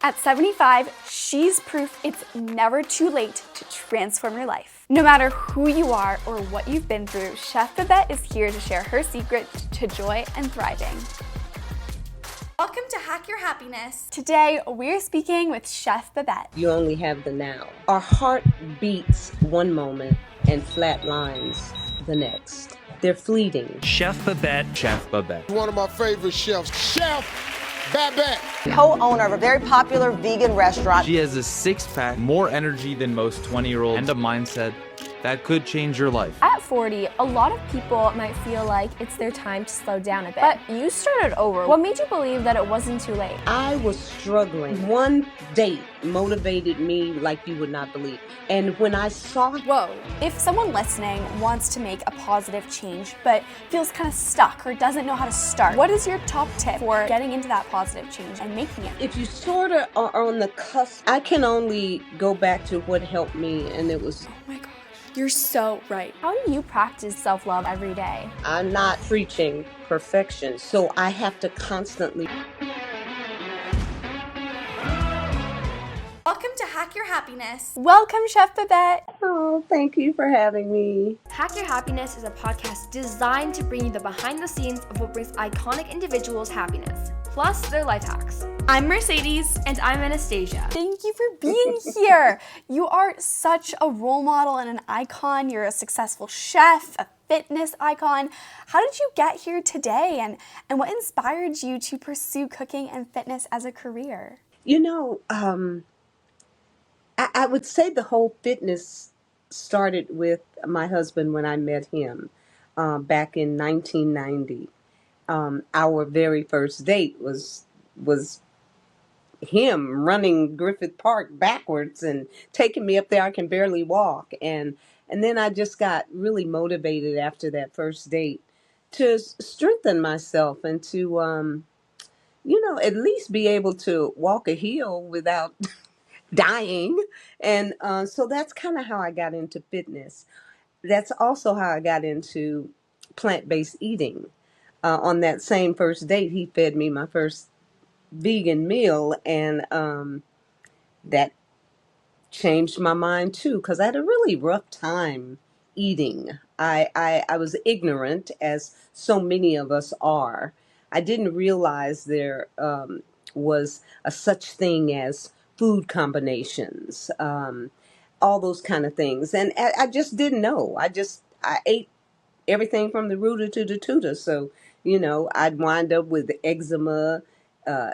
At 75, she's proof it's never too late to transform your life. No matter who you are or what you've been through, Chef Babette is here to share her secret to joy and thriving. Welcome to Hack Your Happiness. Today, we're speaking with Chef Babette. You only have the now. Our heart beats one moment and flatlines the next. They're fleeting. Chef Babette. Chef Babette. One of my favorite chefs, Chef Babette. Co-owner of a very popular vegan restaurant. She has a six-pack, more energy than most 20-year-olds, and a mindset that could change your life. At 40, a lot of people might feel like it's their time to slow down a bit. But you started over. What made you believe that it wasn't too late? I was struggling. One date motivated me like you would not believe. And when I saw... Whoa. If someone listening wants to make a positive change but feels kind of stuck or doesn't know how to start, what is your top tip for getting into that positive change and making it? If you sort of are on the cusp, I can only go back to what helped me, and it was... Oh my gosh. You're so right. How do you practice self-love every day? I'm not preaching perfection, so I have to constantly... Welcome to Hack Your Happiness. Welcome, Chef Babette. Oh, thank you for having me. Hack Your Happiness is a podcast designed to bring you the behind the scenes of what brings iconic individuals happiness, plus their life hacks. I'm Mercedes. And I'm Anastasia. Thank you for being here. You are such a role model and an icon. You're a successful chef, a fitness icon. How did you get here today, and what inspired you to pursue cooking and fitness as a career? You know, I would say the whole fitness started with my husband when I met him back in 1990. Our very first date was him running Griffith Park backwards and taking me up there. I can barely walk, and then I just got really motivated after that first date to strengthen myself and to at least be able to walk a hill without dying. And so that's kind of how I got into fitness. That's also how I got into plant-based eating. On that same first date, he fed me my first vegan meal, and that changed my mind too, because I had a really rough time eating. I was ignorant, as so many of us are. I didn't realize there was a such thing as food combinations, all those kind of things. And I just didn't know. I ate everything from the rooter to the tutor. So, I'd wind up with eczema, uh,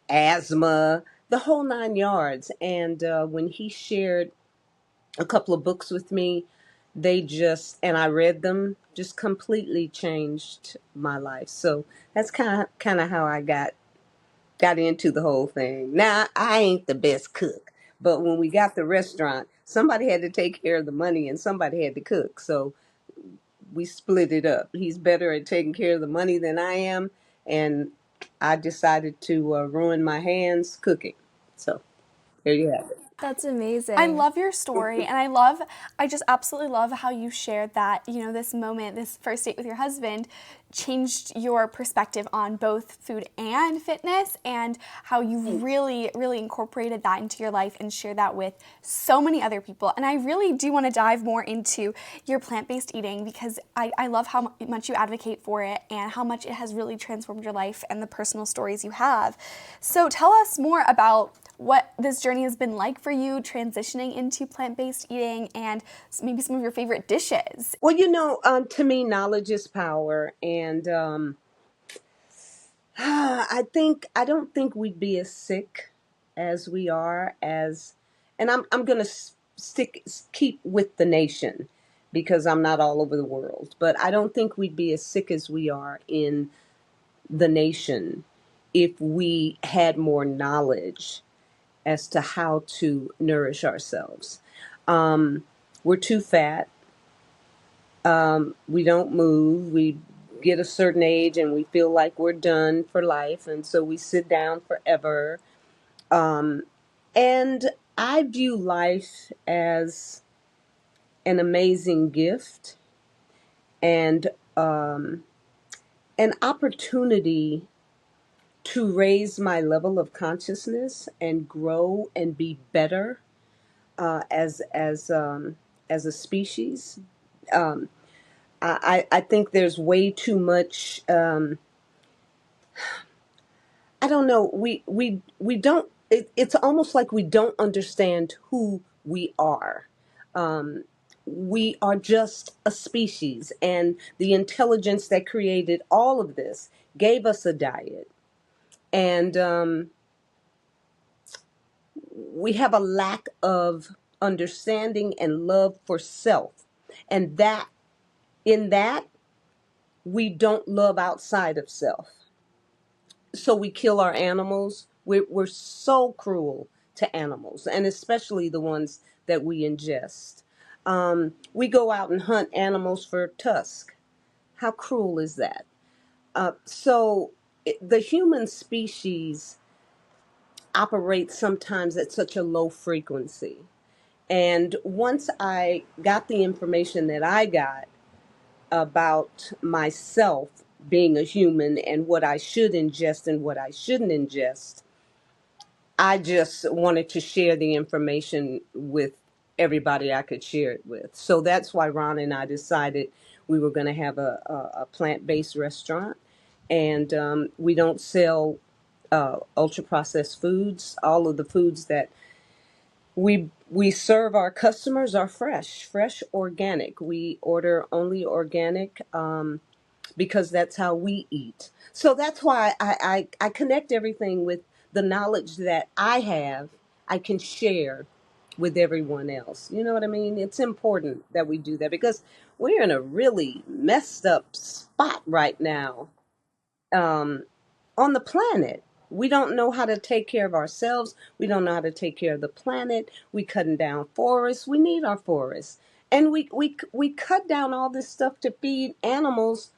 asthma, the whole nine yards. And when he shared a couple of books with me, and I read them, just completely changed my life. So that's kind of how I got into the whole thing. Now, I ain't the best cook, but when we got the restaurant, somebody had to take care of the money and somebody had to cook. So we split it up. He's better at taking care of the money than I am, and I decided to ruin my hands cooking. So there you have it. That's amazing. I love your story, and I just absolutely love how you shared that, this moment, this first date with your husband changed your perspective on both food and fitness, and how you really, really incorporated that into your life and shared that with so many other people. And I really do want to dive more into your plant-based eating, because I love how much you advocate for it and how much it has really transformed your life and the personal stories you have. So tell us more about what this journey has been like for you transitioning into plant-based eating, and maybe some of your favorite dishes. Well, to me, knowledge is power, and I don't think we'd be as sick as we are and I'm gonna keep with the nation, because I'm not all over the world, but I don't think we'd be as sick as we are in the nation if we had more knowledge as to how to nourish ourselves. We're too fat. We don't move. We get a certain age and we feel like we're done for life, and so we sit down forever. And I view life as an amazing gift and an opportunity to raise my level of consciousness and grow and be better as a species. Um, I think there's way too much. I don't know. We don't. It's almost like we don't understand who we are. Um, we are just a species, and the intelligence that created all of this gave us a diet, and we have a lack of understanding and love for self, and that in that we don't love outside of self. So we kill our animals. We're so cruel to animals, and especially the ones that we ingest. We go out and hunt animals for tusk. How cruel is that? The human species operates sometimes at such a low frequency. And once I got the information that I got about myself being a human and what I should ingest and what I shouldn't ingest, I just wanted to share the information with everybody I could share it with. So that's why Ron and I decided we were going to have a plant-based restaurant. And we don't sell ultra-processed foods. All of the foods that we serve our customers are fresh, organic. We order only organic. Because that's how we eat. So that's why I connect everything with the knowledge that I have, I can share with everyone else. You know what I mean? It's important that we do that because we're in a really messed up spot right now um, on the planet. We don't know how to take care of ourselves. We don't know how to take care of the planet. We cutting down forests. We need our forests. And we cut down all this stuff to feed animals,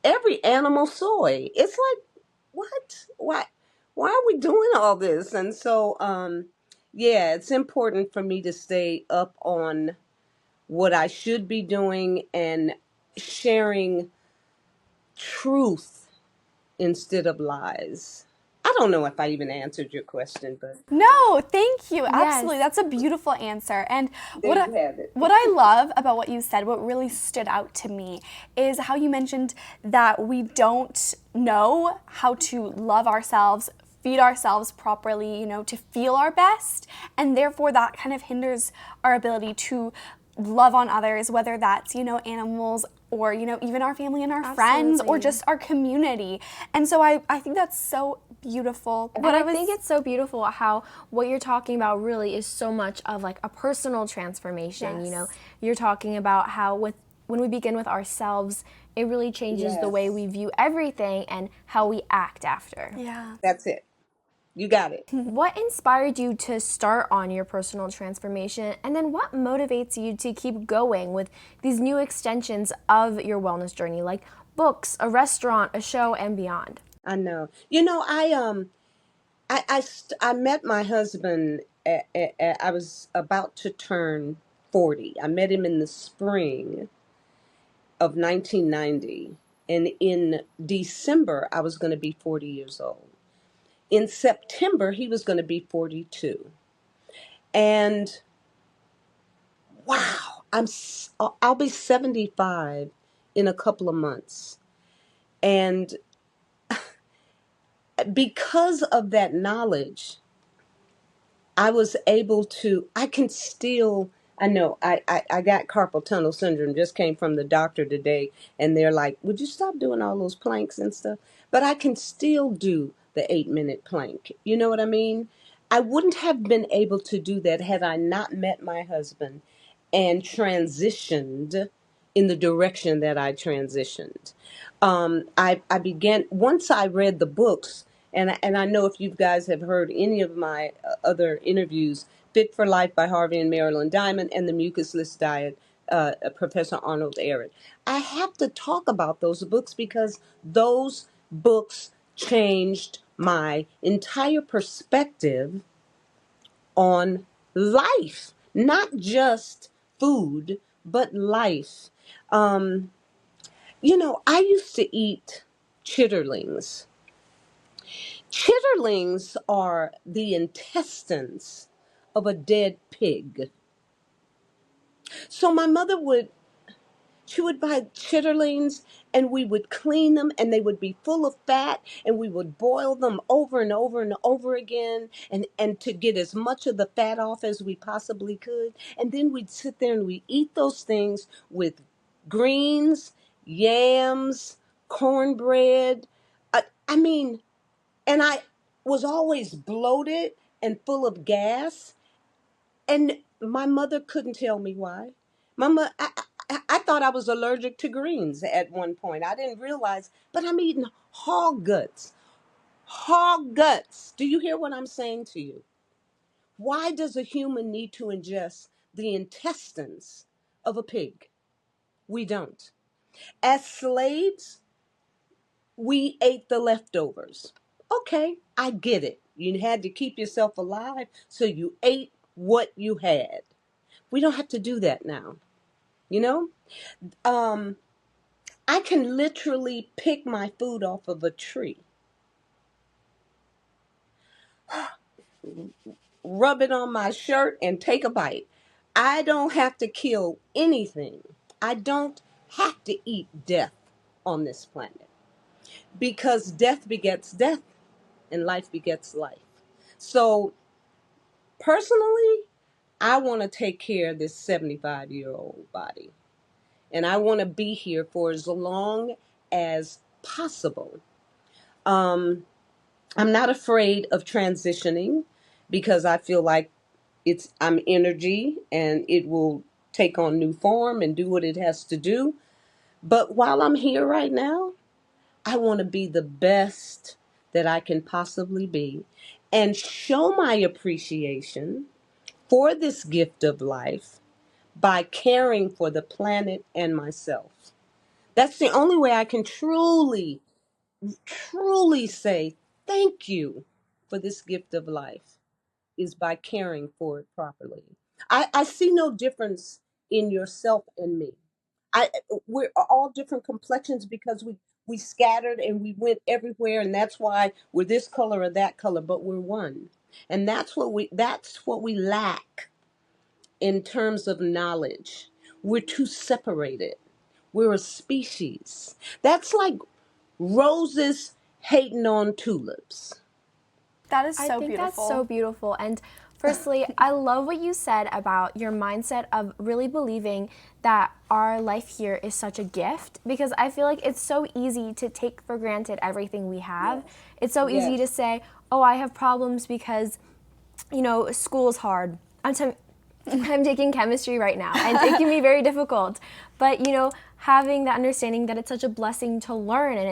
every animal soy. It's like, what? Why are we doing all this? And so, yeah, it's important for me to stay up on what I should be doing and sharing truth instead of lies. I don't know if I even answered your question, but No, thank you. Absolutely. Yes. That's a beautiful answer. And there you have it. what I love about what you said, what really stood out to me, is how you mentioned that we don't know how to love ourselves, feed ourselves properly, to feel our best. And therefore that kind of hinders our ability to love on others, whether that's, animals or, even our family and our friends or just our community. And so I think that's so beautiful. But I think it's so beautiful how what you're talking about really is so much of like a personal transformation. Yes. You're talking about how when we begin with ourselves, it really changes the way we view everything and how we act after. Yeah. That's it. You got it. What inspired you to start on your personal transformation, and then what motivates you to keep going with these new extensions of your wellness journey, like books, a restaurant, a show, and beyond? I know. I met my husband. I was about to turn 40. I met him in the spring of 1990, and in December I was going to be 40 years old. In September he was going to be 42, and wow, I'll be 75 in a couple of months, and because of that knowledge, I know I got carpal tunnel syndrome, just came from the doctor today, and they're like, would you stop doing all those planks and stuff? But I can still do the 8-minute plank. You know what I mean? I wouldn't have been able to do that had I not met my husband and transitioned in the direction that I transitioned. I began, once I read the books, and I know if you guys have heard any of my other interviews, Fit for Life by Harvey and Marilyn Diamond and the Mucusless Diet, Professor Arnold Ehret. I have to talk about those books because those books changed my entire perspective on life, not just food, but life. I used to eat chitterlings. Chitterlings are the intestines of a dead pig. So my mother she would buy chitterlings and we would clean them and they would be full of fat and we would boil them over and over and over again and to get as much of the fat off as we possibly could. And then we'd sit there and we eat those things with greens, yams, cornbread. I mean, and I was always bloated and full of gas. And my mother couldn't tell me why. Mama, I thought I was allergic to greens at one point. I didn't realize, but I'm eating hog guts. Hog guts. Do you hear what I'm saying to you? Why does a human need to ingest the intestines of a pig? We don't. As slaves, we ate the leftovers. Okay, I get it. You had to keep yourself alive, so you ate what you had. We don't have to do that now. You know, um, I can literally pick my food off of a tree, rub it on my shirt, and take a bite. I don't have to kill anything. I don't have to eat death on this planet because death begets death and life begets life. So, personally, I want to take care of this 75-year-old body. And I want to be here for as long as possible. Um, I'm not afraid of transitioning because I feel like I'm energy and it will take on new form and do what it has to do. But while I'm here right now, I want to be the best that I can possibly be and show my appreciation for this gift of life by caring for the planet and myself. That's the only way I can truly, truly say thank you for this gift of life is by caring for it properly. I see no difference in yourself and me. I we're all different complexions because we scattered and we went everywhere and that's why we're this color or that color, but we're one. And that's what we lack in terms of knowledge. We're too separated. We're a species. That's like roses hating on tulips. That is I so think beautiful. that's so beautiful. And firstly, I love what you said about your mindset of really believing that our life here is such a gift, because I feel like it's so easy to take for granted everything we have. Yes. It's so easy to Yes. say, oh, I have problems because, school's hard. I'm taking chemistry right now, and it can be very difficult. But having that understanding that it's such a blessing to learn, and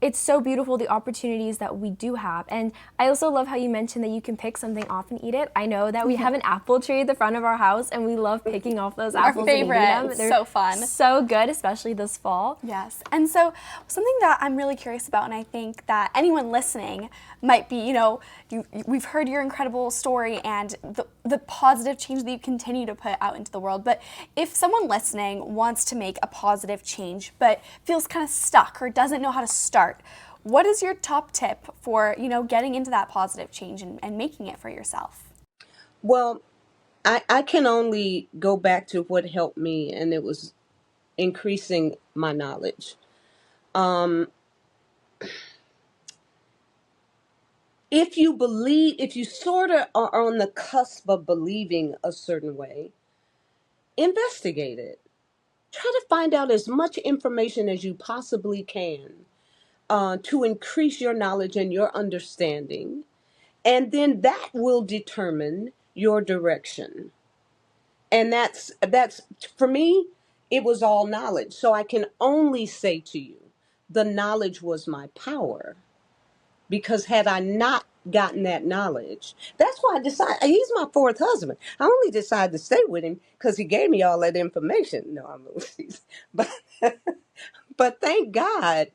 it's so beautiful the opportunities that we do have. And I also love how you mentioned that you can pick something off and eat it. I know that we have an apple tree at the front of our house, and we love picking off those apples and eating favorite. them. It's They're so fun. so good, especially this fall. Yes. And so something that I'm really curious about, and I think that anyone listening might be, we've heard your incredible story and the positive change that you continue to put out into the world. But if someone listening wants to make a positive change but feels kind of stuck or doesn't know how to start, what is your top tip for, getting into that positive change and making it for yourself? Well, I can only go back to what helped me, and it was increasing my knowledge. Um, if you sort of are on the cusp of believing a certain way, investigate it. Try to find out as much information as you possibly can to increase your knowledge and your understanding. And then that will determine your direction. And that's for me, it was all knowledge. So I can only say to you, the knowledge was my power. Because had I not gotten that knowledge, that's why I decided, he's my fourth husband. I only decided to stay with him because he gave me all that information. No, I'm but but thank God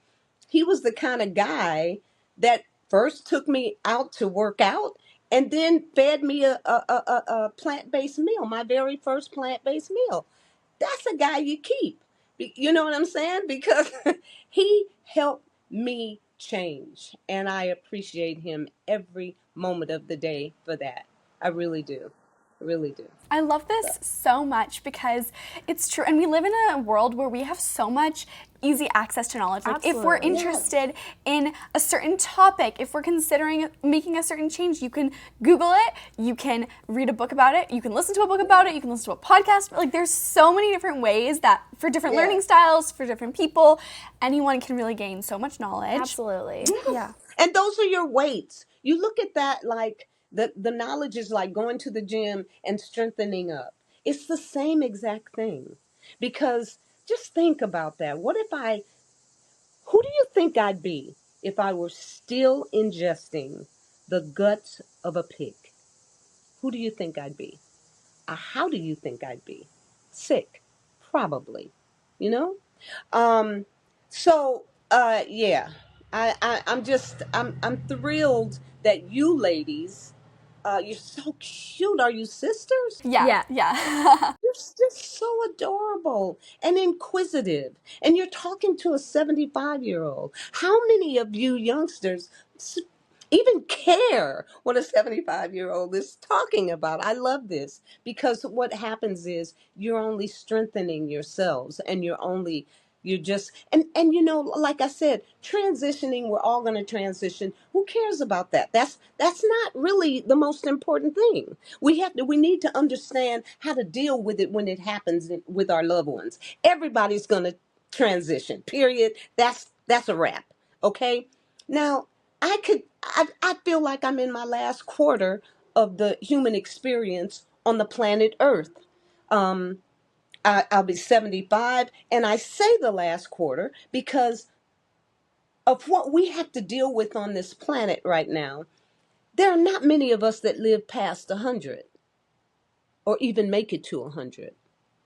he was the kind of guy that first took me out to work out and then fed me a plant-based meal, my very first plant-based meal. That's a guy you keep. You know what I'm saying? Because he helped me change. And I appreciate him every moment of the day for that. I really do. I really do. I love this so much because it's true. And we live in a world where we have so much easy access to knowledge. Like if we're Absolutely. interested in a certain topic, if we're considering making a certain change, you can Google it, you can read a book about it, you can listen to a book about it, you can listen to a podcast. Like there's so many different ways that for different learning styles, for different people, anyone can really gain so much knowledge. Absolutely. Yeah. And those are your weights. You look at that like the knowledge is like going to the gym and strengthening up. It's the same exact thing. Because just think about that. Who do you think I'd be if I were still ingesting the guts of a pig? Who do you think I'd be? How do you think I'd be? Sick, probably. You know? Um, yeah, I'm thrilled that you ladies, you're so cute. Are you sisters? Yeah. Yeah. Yeah. You're just so adorable and inquisitive. And you're talking to a 75-year-old. How many of you youngsters s- even care what a 75-year-old is talking about? I love this because what happens is you're only strengthening yourselves and you're just and like I said, transitioning, we're all going to transition. Who cares about that? That's not really the most important thing. We need to understand how to deal with it when it happens with our loved ones. Everybody's going to transition. Period. That's a wrap. Okay? Now, I feel like I'm in my last quarter of the human experience on the planet Earth. Um I'll be 75, and I say the last quarter because of what we have to deal with on this planet right now. There are not many of us that live past 100 or even make it to 100,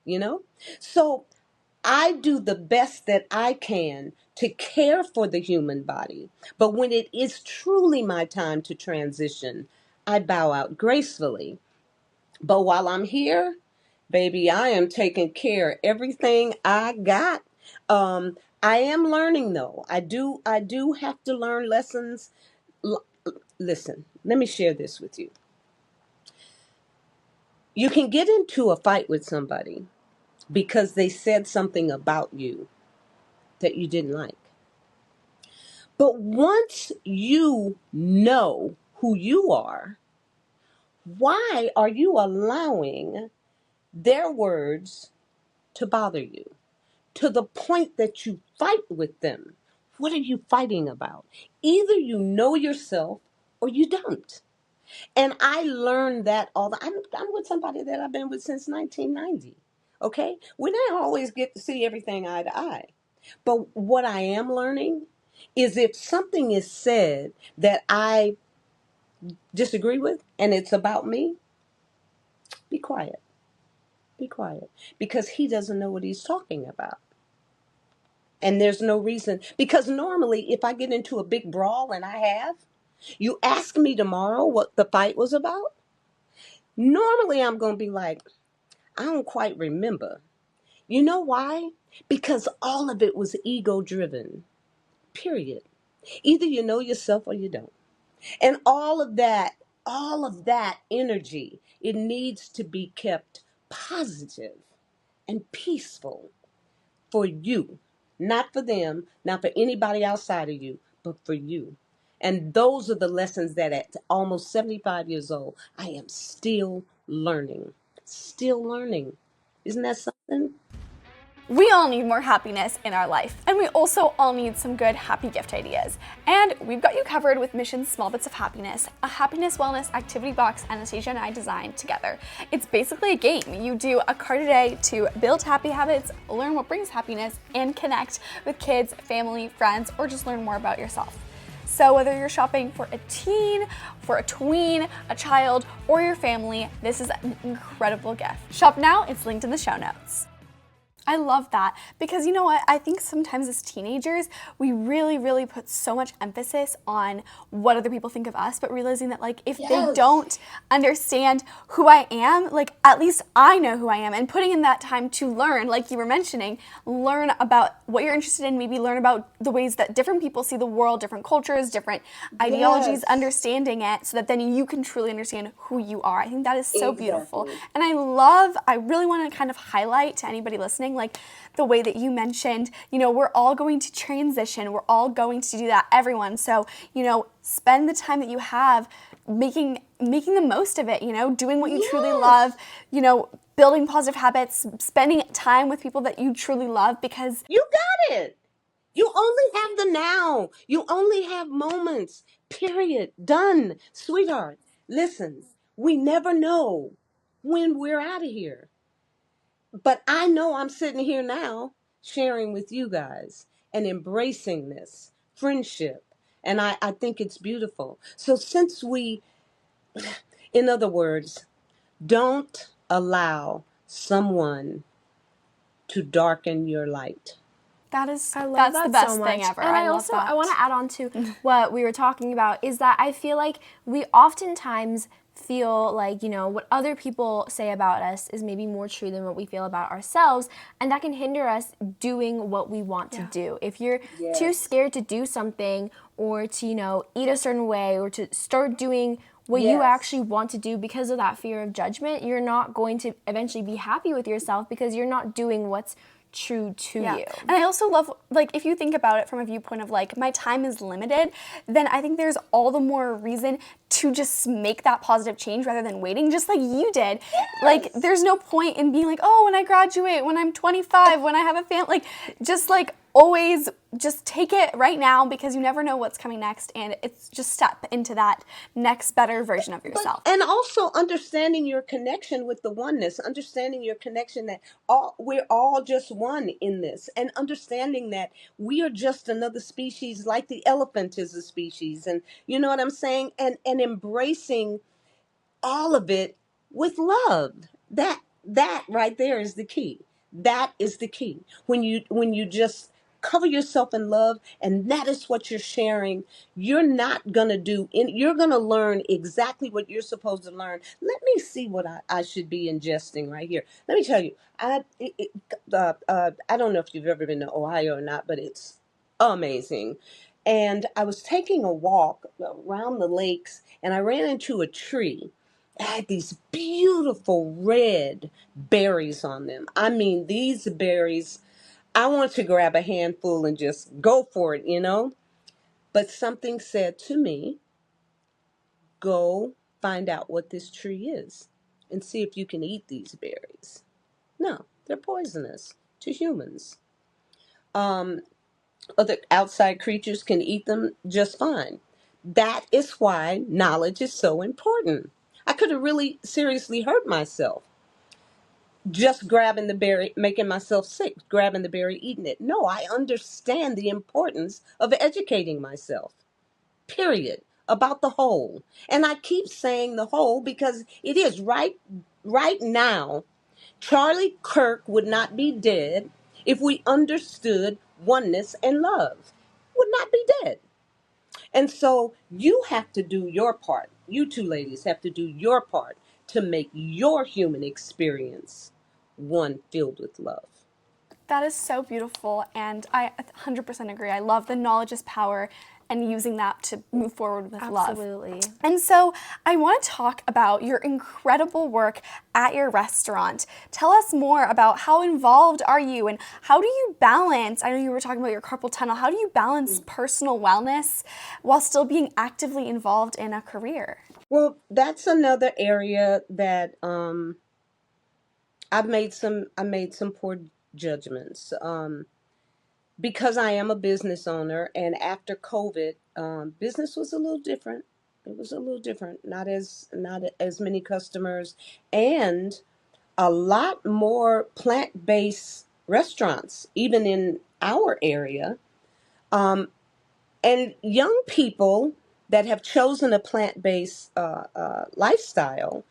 you know? So I do the best that I can to care for the human body. But when it is truly my time to transition, I bow out gracefully. But while I'm here, baby, I am taking care of everything I got. I am learning though. I do have to learn lessons. L- Listen, let me share this with you. You can get into a fight with somebody because they said something about you that you didn't like. But once you know who you are, why are you allowing their words to bother you to the point that you fight with them? What are you fighting about? Either you know yourself or you don't. And I learned that I'm with somebody that I've been with since 1990. Okay? We don't always get to see everything eye to eye. But what I am learning is if something is said that I disagree with and it's about me, be quiet. Be quiet. Because he doesn't know what he's talking about. And there's no reason. Because normally, if I get into a big brawl, and I have, you ask me tomorrow what the fight was about, normally I'm going to be like, I don't quite remember. You know why? Because all of it was ego driven, period. Either you know yourself or you don't. And all of that energy, it needs to be kept positive and peaceful for you, not for them, not for anybody outside of you, but for you. And those are the lessons that at almost 75 years old, I am still learning. Still learning. Isn't that something? We all need more happiness in our life, and we also all need some good happy gift ideas. And we've got you covered with Mission's Small Bits of Happiness, a happiness wellness activity box Anastasia and I designed together. It's basically a game. You do a card a day to build happy habits, learn what brings happiness, and connect with kids, family, friends, or just learn more about yourself. So whether you're shopping for a teen, for a tween, a child, or your family, this is an incredible gift. Shop now, it's linked in the show notes. I love that because you know what? I think sometimes as teenagers, we really, really put so much emphasis on what other people think of us, but realizing that like if they don't understand who I am, like at least I know who I am, and putting in that time to learn, like you were mentioning, learn about what you're interested in, maybe learn about the ways that different people see the world, different cultures, different ideologies, understanding it so that then you can truly understand who you are. I think that is so beautiful. And I really want to kind of highlight to anybody listening, like the way that you mentioned, you know, we're all going to transition. We're all going to do that, everyone. So, you know, spend the time that you have making the most of it, you know, doing what you truly love, you know, building positive habits, spending time with people that you truly love because You got it. You only have the now. You only have moments. Period. Done. Sweetheart, listen, we never know when we're out of here. But I know I'm sitting here now sharing with you guys and embracing this friendship. And I think it's beautiful. So since in other words, don't allow someone to darken your light. that's I love the that best so thing much. ever. And I love also that. I want to add on to what we were talking about is that I feel like we oftentimes feel like, you know, what other people say about us is maybe more true than what we feel about ourselves, and that can hinder us doing what we want to do. If you're too scared to do something or to, you know, eat a certain way or to start doing what you actually want to do because of that fear of judgment, you're not going to eventually be happy with yourself because you're not doing what's true to you. And I also love, like, if you think about it from a viewpoint of like, my time is limited, then I think there's all the more reason to just make that positive change rather than waiting, just like you did. Like, there's no point in being like, oh, when I graduate, when I'm 25, when I have a family, like, just like always just take it right now because you never know what's coming next, and it's just step into that next better version of yourself. And also understanding your connection with the oneness, understanding your connection that we're all just one in this, and understanding that we are just another species, like the elephant is a species, and you know what I'm saying, and embracing all of it with love. That right there is the key. That is the key. When you just cover yourself in love, and that is what you're sharing, you're not gonna you're gonna learn exactly what you're supposed to learn. Let me see what I should be ingesting right here. Let me tell you, I don't know if you've ever been to Ohio or not, but it's amazing. And I was taking a walk around the lakes, and I ran into a tree. It had these beautiful red berries on them. I mean, these berries, I want to grab a handful and just go for it, you know? But something said to me, go find out what this tree is and see if you can eat these berries. No, they're poisonous to humans. Other outside creatures can eat them just fine. That is why knowledge is so important. I could have really seriously hurt myself just grabbing the berry, making myself sick, grabbing the berry, eating it. No, I understand the importance of educating myself, period, about the whole. And I keep saying the whole because it is right now. Charlie Kirk would not be dead if we understood oneness and love. Would not be dead. And so you have to do your part. You two ladies have to do your part to make your human experience one filled with love. That is so beautiful, and I 100% agree. I love the knowledge is power and using that to move forward with love. Absolutely. And so I want to talk about your incredible work at your restaurant. Tell us more about how involved are you and how do you balance, I know you were talking about your carpal tunnel, how do you balance personal wellness while still being actively involved in a career? Well, that's another area that I made some poor judgments. Because I am a business owner, and after COVID, business was a little different. It was a little different. Not as many customers, and a lot more plant-based restaurants, even in our area. And young people that have chosen a plant-based lifestyle,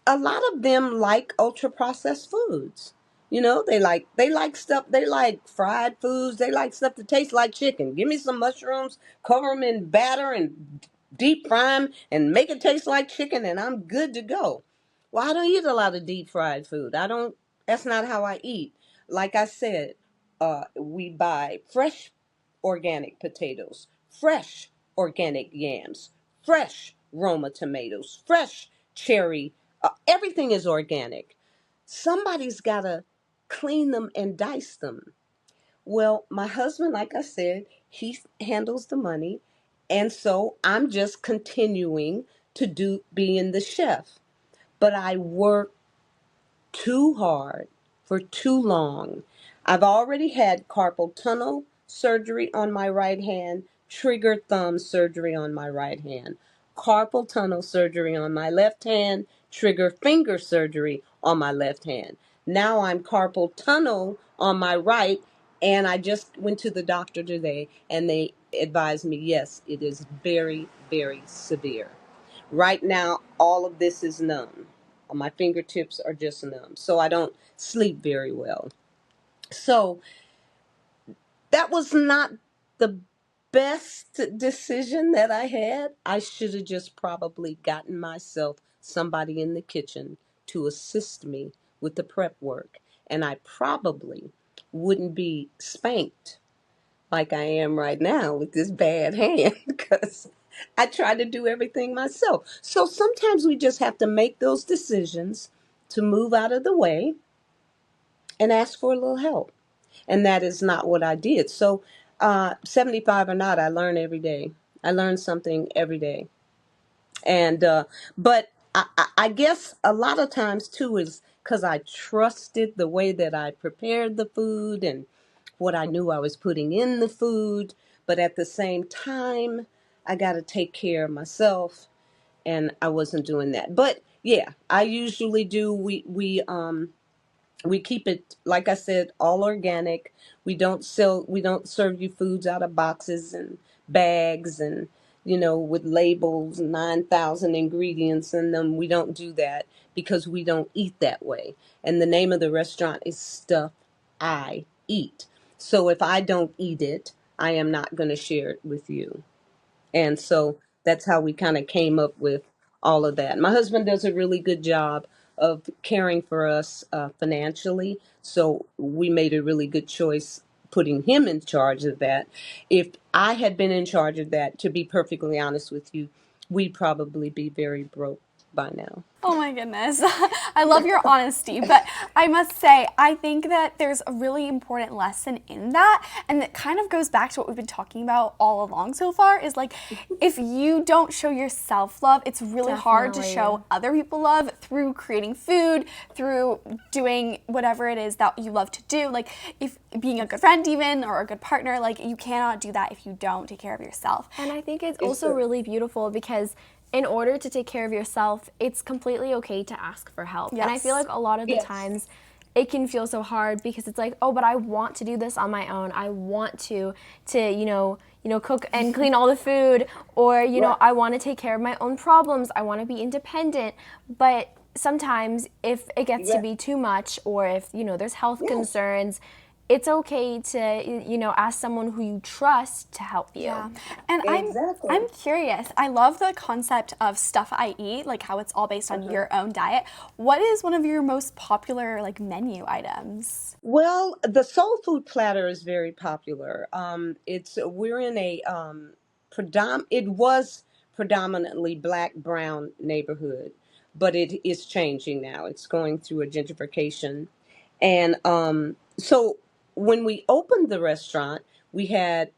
a lot of them like ultra-processed foods. They like stuff. They like fried foods. They like stuff that tastes like chicken. Give me some mushrooms, cover them in batter and deep fry them, and make it taste like chicken, and I'm good to go. Well, I don't eat a lot of deep fried food. I don't. That's not how I eat. Like I said, we buy fresh organic potatoes, fresh organic yams, fresh Roma tomatoes, fresh cherry. Everything is organic. Somebody's got to clean them and dice them. Well, my husband, like I said, he handles the money. And so I'm just continuing to do being the chef. But I work too hard for too long. I've already had carpal tunnel surgery on my right hand, trigger thumb surgery on my right hand, carpal tunnel surgery on my left hand, trigger finger surgery on my left hand. Now I'm carpal tunnel on my right, and I just went to the doctor today, and they advised me, yes, it is very, very severe. Right now, all of this is numb. My fingertips are just numb, so I don't sleep very well. So that was not the best decision that I had. I should have just probably gotten myself somebody in the kitchen to assist me with the prep work, and I probably wouldn't be spanked like I am right now with this bad hand because I try to do everything myself. So sometimes we just have to make those decisions to move out of the way and ask for a little help. And that is not what I did. So 75 or not, I learn every day. I learn something every day. And but I guess a lot of times too is because I trusted the way that I prepared the food and what I knew I was putting in the food. But at the same time, I got to take care of myself, and I wasn't doing that. But yeah, I usually do. We keep it, like I said, all organic. We don't serve you foods out of boxes and bags and, with labels, 9,000 ingredients in them. We don't do that because we don't eat that way. And the name of the restaurant is Stuff I Eat. So if I don't eat it, I am not going to share it with you. And so that's how we kind of came up with all of that. My husband does a really good job of caring for us financially. So we made a really good choice putting him in charge of that. If I had been in charge of that, to be perfectly honest with you, we'd probably be very broke by now. Oh my goodness. I love your honesty, but I must say, I think that there's a really important lesson in that, and it kind of goes back to what we've been talking about all along so far, is like, if you don't show yourself love, it's really hard to show other people love through creating food, through doing whatever it is that you love to do, like if being a good friend even, or a good partner, like you cannot do that if you don't take care of yourself. And I think it's also really beautiful because in order to take care of yourself, it's completely okay to ask for help. Yes. And I feel like a lot of the times it can feel so hard because it's like, oh, but I want to do this on my own. I want to cook and clean all the food, or I want to take care of my own problems. I want to be independent. But sometimes if it gets to be too much, or if there's health concerns, it's okay to ask someone who you trust to help you. Yeah. And I'm curious. I love the concept of Stuff I Eat, like how it's all based on your own diet. What is one of your most popular menu items? Well, the soul food platter is very popular. We're in a it was predominantly black brown neighborhood, but it is changing now. It's going through a gentrification, and so when we opened the restaurant, we had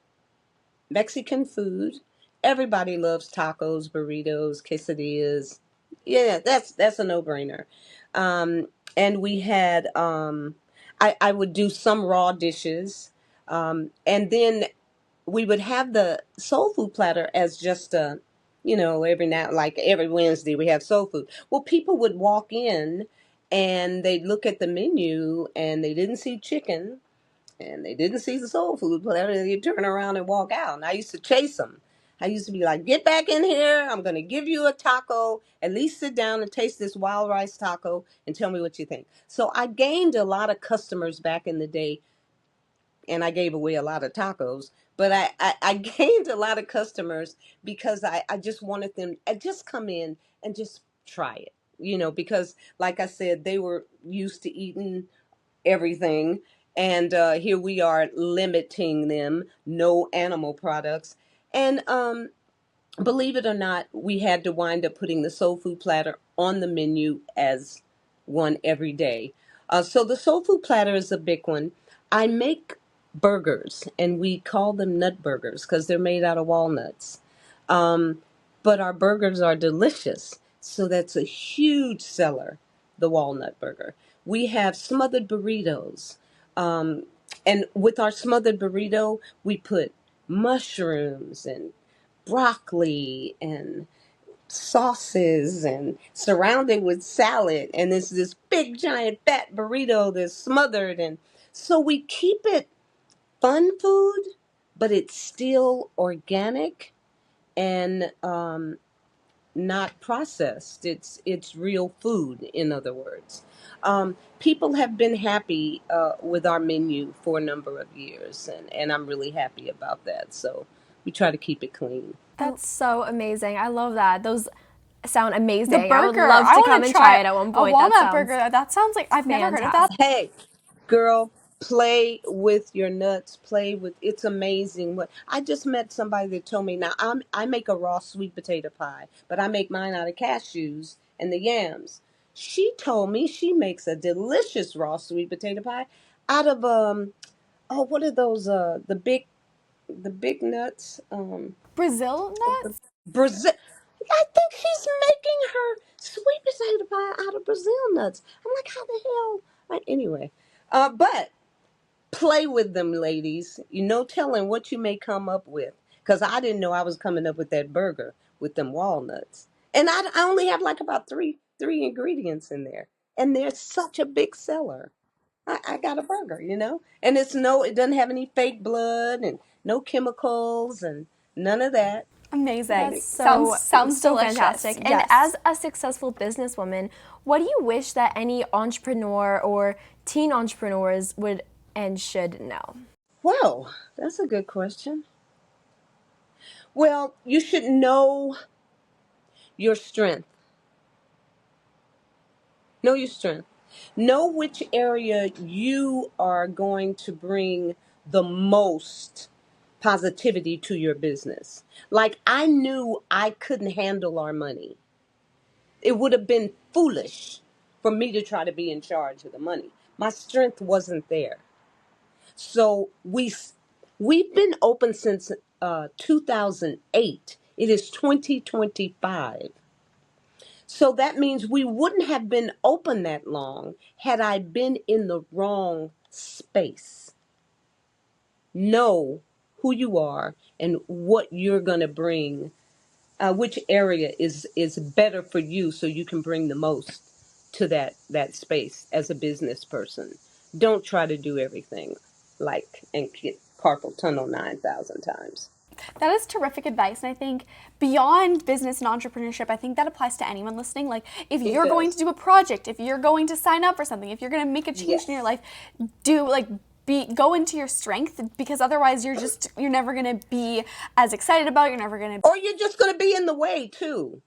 Mexican food. Everybody loves tacos, burritos, quesadillas. Yeah, that's a no-brainer. Um, and we had I would do some raw dishes, and then we would have the soul food platter as just a, every now, like every Wednesday we have soul food. Well, people would walk in and they'd look at the menu and they didn't see chicken and they didn't see the soul food platter. They'd turn around and walk out. And I used to chase them. I used to be like, get back in here. I'm going to give you a taco. At least sit down and taste this wild rice taco and tell me what you think. So I gained a lot of customers back in the day, and I gave away a lot of tacos. But I gained a lot of customers because I just wanted them to just come in and just try it, because like I said, they were used to eating everything. And here we are limiting them, no animal products. And believe it or not, we had to wind up putting the soul food platter on the menu as one every day. So the soul food platter is a big one. I make burgers, and we call them nut burgers because they're made out of walnuts. Um, but our burgers are delicious. So that's a huge seller, the walnut burger. We have smothered burritos. Um, and with our smothered burrito, we put mushrooms and broccoli and sauces and surrounded with salad. And it's this big giant fat burrito that's smothered. And so we keep it fun food, but it's still organic and not processed. It's real food, in other words. People have been happy with our menu for a number of years, and I'm really happy about that. So we try to keep it clean. That's so amazing. I love that. Those sound amazing. The burger. I would love to want come and try it at one a point. walnut That sounds burger. That sounds like I've never heard of that. fantastic. Hey, girl, play with your nuts. Play with it's amazing. What I just met somebody that told me now I make a raw sweet potato pie, but I make mine out of cashews and the yams. She told me she makes a delicious raw sweet potato pie out of what are those the big nuts Brazil nuts? Brazil. I think she's making her sweet potato pie out of Brazil nuts. I'm like, how the hell? Anyway, but play with them, ladies. No telling what you may come up with. Because I didn't know I was coming up with that burger with them walnuts. And I only have like about three ingredients in there. And they're such a big seller. I got a burger. And it doesn't have any fake blood and no chemicals and none of that. Amazing. That's Sounds so delicious. fantastic. And Yes. as a successful businesswoman, what do you wish that any entrepreneur or teen entrepreneurs would and should know? Well, that's a good question. Well, you should know your strength. Know your strength. Know which area you are going to bring the most positivity to your business. Like I knew I couldn't handle our money. It would have been foolish for me to try to be in charge of the money. My strength wasn't there. So we've been open since 2008. It is 2025. So that means we wouldn't have been open that long had I been in the wrong space. Know who you are and what you're going to bring, which area is better for you so you can bring the most to that space as a business person. Don't try to do everything and get carpal tunnel 9,000 times. That is terrific advice. And I think beyond business and entrepreneurship, I think that applies to anyone listening. Like if you're going to do a project, if you're going to sign up for something, if you're going to make a change in your life, go into your strength, because otherwise you're never going to be as excited about it. You're never going to. Or you're just going to be in the way too.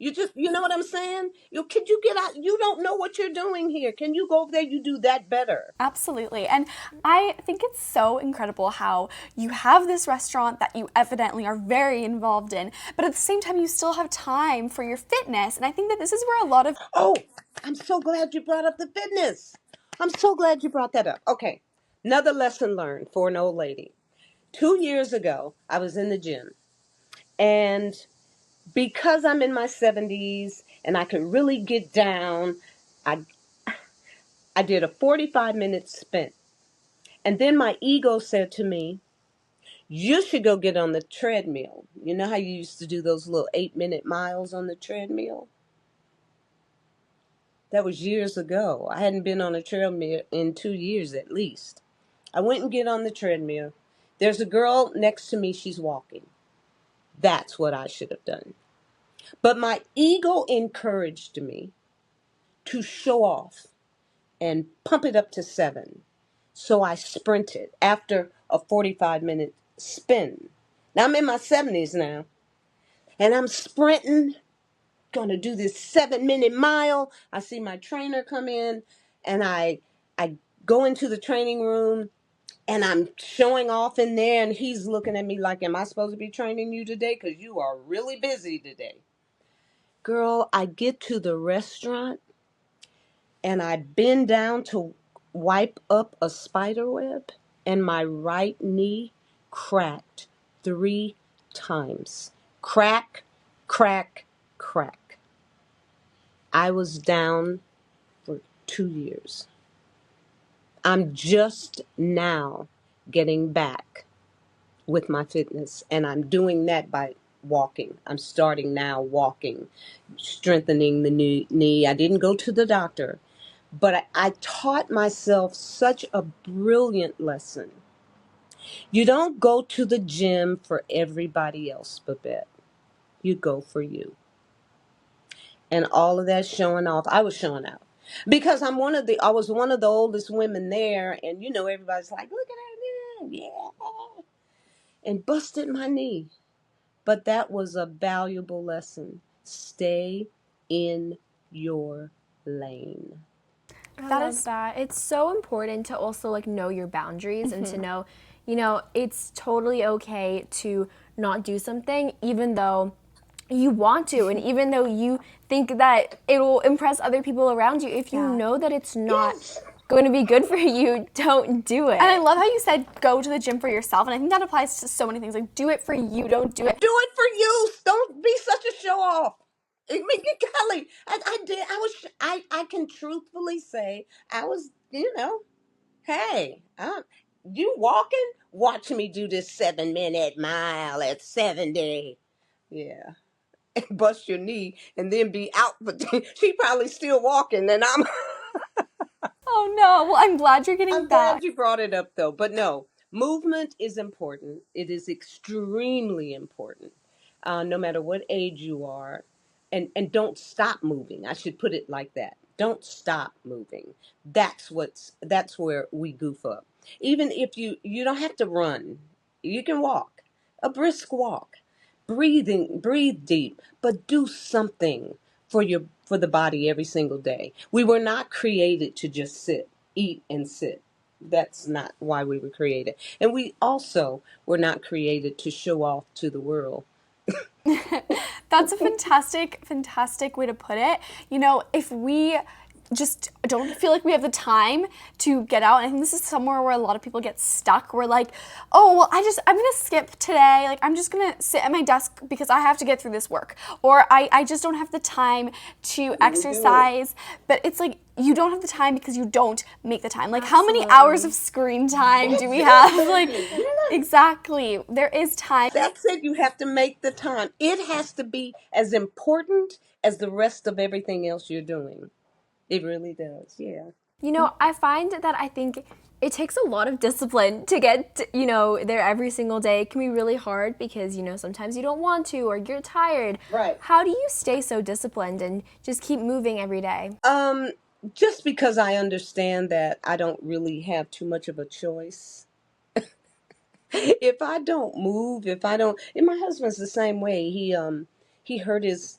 You know what I'm saying? Could you get out? You don't know what you're doing here. Can you go over there? You do that better. Absolutely. And I think it's so incredible how you have this restaurant that you evidently are very involved in, but at the same time, you still have time for your fitness. And I think that this is where a lot of. Oh, I'm so glad you brought up the fitness. I'm so glad you brought that up. Okay. Another lesson learned for an old lady. 2 years ago, I was in the gym, and because I'm in my 70s and I can really get down, I I did a 45-minute sprint. And then my ego said to me, you should go get on the treadmill. You know how you used to do those little 8-minute miles on the treadmill? That was years ago. I hadn't been on a treadmill in 2 years at least. I went and get on the treadmill. There's a girl next to me, she's walking. That's what I should have done. But my ego encouraged me to show off and pump it up to 7. So I sprinted after a 45-minute spin. Now I'm in my 70s now, and I'm sprinting, gonna do this 7-minute mile. I see my trainer come in, and I go into the training room, and I'm showing off in there, and he's looking at me like, am I supposed to be training you today? Because you are really busy today. Girl, I get to the restaurant, and I bend down to wipe up a spider web, and my right knee cracked 3 times. Crack, crack, crack. I was down for 2 years. I'm just now getting back with my fitness, and I'm doing that by walking. I'm starting now walking, strengthening the knee. I didn't go to the doctor, but I taught myself such a brilliant lesson. You don't go to the gym for everybody else, Babette. You go for you. And all of that showing off, I was showing out. Because I was one of the oldest women there, and everybody's like, look at her, yeah. And busted my knee. But that was a valuable lesson. Stay in your lane. That. It's so important to also like know your boundaries and to know, it's totally okay to not do something even though you want to and even though you think that it will impress other people around you. If you know that it's not going to be good for you, don't do it. And I love how you said go to the gym for yourself, and I think that applies to so many things. Like, do it for you, don't do it. Do it for you. Don't be such a show off. I mean, golly, I did. I can truthfully say I was, hey, you walking? Watch me do this 7-minute mile at 70. Yeah. Bust your knee and then be out. But she probably still walking, and I'm. Oh no. Well, I'm glad you're getting I'm back. glad you brought it up, though. But no, movement is important. It is extremely important, no matter what age you are. And don't stop moving. I should put it like that. Don't stop moving. That's where we goof up. Even if you don't have to run, you can walk, a brisk walk, breathe deep, but do something for the body every single day. We were not created to just sit, eat, and sit. That's not why we were created. And we also were not created to show off to the world. That's a fantastic way to put it. If we just don't feel like we have the time to get out, and I think this is somewhere where a lot of people get stuck. We're like, oh, well, I'm gonna skip today. Like, I'm just gonna sit at my desk because I have to get through this work. Or I just don't have the time to exercise. But it's like, you don't have the time because you don't make the time. Like, how many hours of screen time do we have? Like, exactly. There is time. That's it. You have to make the time. It has to be as important as the rest of everything else you're doing. It really does. Yeah. I find that I think it takes a lot of discipline to get, there every single day. It can be really hard because, sometimes you don't want to or you're tired. Right. How do you stay so disciplined and just keep moving every day? Just because I understand that I don't really have too much of a choice. If I don't move, and my husband's the same way. He hurt his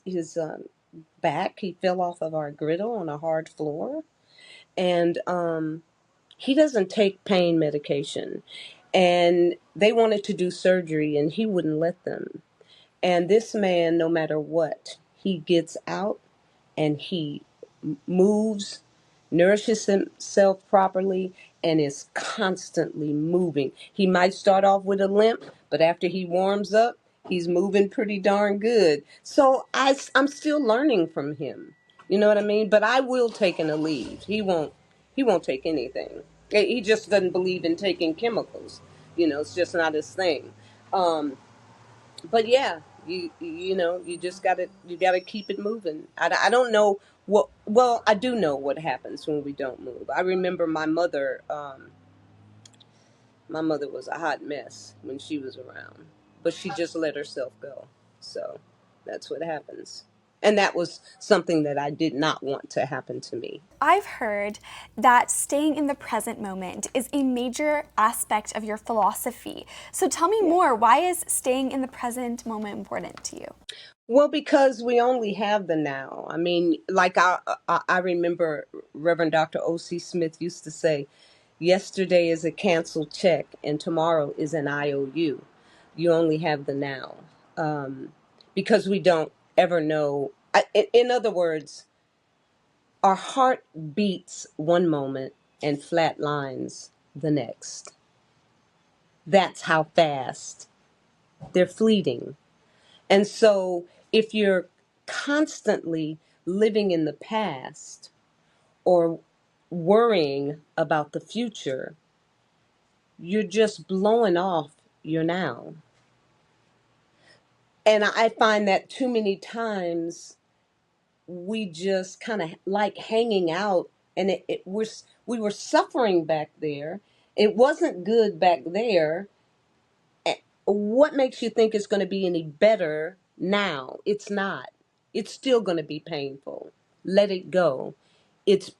back. He fell off of our griddle on a hard floor, and he doesn't take pain medication. And they wanted to do surgery, and he wouldn't let them. And this man, no matter what, he gets out and he moves, nourishes himself properly, and is constantly moving. He might start off with a limp, but after he warms up, he's moving pretty darn good. So I'm still learning from him. You know what I mean? But I will take a leave. He won't take anything. He just doesn't believe in taking chemicals. It's just not his thing. But yeah, you just gotta keep it moving. I don't know well, I do know what happens when we don't move. I remember my mother was a hot mess when she was around. but she just let herself go. So that's what happens. And that was something that I did not want to happen to me. I've heard that staying in the present moment is a major aspect of your philosophy. So tell me more. Why is staying in the present moment important to you? Well, because we only have the now. I mean, like I remember Reverend Dr. O.C. Smith used to say, yesterday is a canceled check and tomorrow is an IOU. You only have the now. Because we don't ever know. In other words, our heart beats one moment and flatlines the next. That's how fast they're fleeting. And so if you're constantly living in the past or worrying about the future, you're just blowing off your now. And I find that too many times we just kind of like hanging out, and we were suffering back there. It wasn't good back there. What makes you think it's going to be any better now? It's not. It's still going to be painful. Let it go. It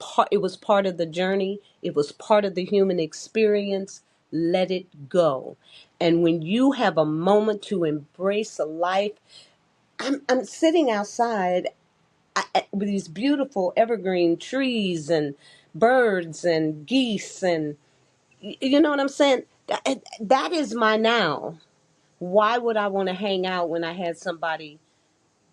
was part of the journey. It was part of the human experience. Let it go. And when you have a moment to embrace a life, I'm sitting outside with these beautiful evergreen trees and birds and geese, and you know what I'm saying? That is my now. Why would I want to hang out when I had somebody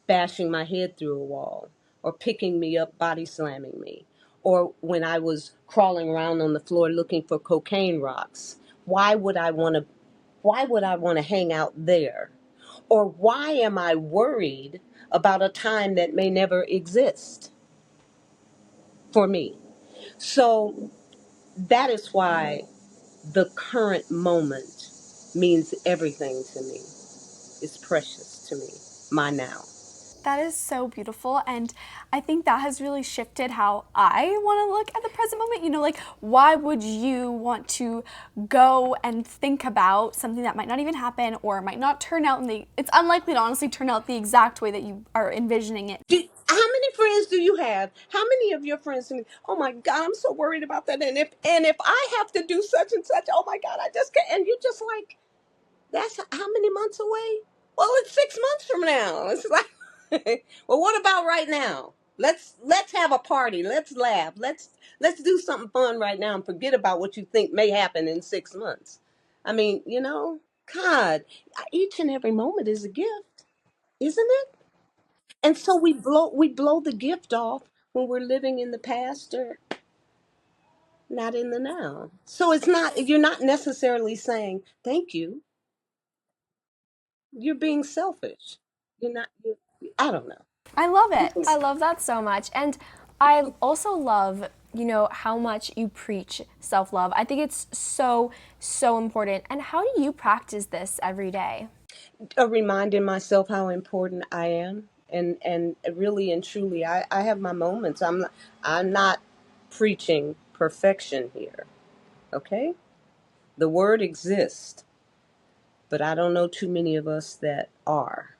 bashing my head through a wall or picking me up, body slamming me, or when I was crawling around on the floor looking for cocaine rocks? Why would I want to hang out there? Or why am I worried about a time that may never exist for me? So that is why the current moment means everything to me. It's precious to me, my now. That is so beautiful, and I think that has really shifted how I want to look at the present moment. You know, like, why would you want to go and think about something that might not even happen or might not turn out it's unlikely to honestly turn out the exact way that you are envisioning it. How many friends do you have? How many of your friends say, "Oh my God, I'm so worried about that," and if I have to do such and such, oh my God, I just can't. And you're just like, that's how many months away? Well, it's 6 months from now. It's like, well, what about right now? Let's have a party. Let's laugh. Let's do something fun right now and forget about what you think may happen in 6 months. I mean, God, each and every moment is a gift, isn't it? And so we blow the gift off when we're living in the past or not in the now. So you're not necessarily saying thank you. You're being selfish. You're not. I don't know. I love it. I love that so much. And I also love, how much you preach self-love. I think it's so, so important. And how do you practice this every day? Reminding myself how important I am, and really and truly, I have my moments. I'm not preaching perfection here. Okay, the word exists, but I don't know too many of us that are.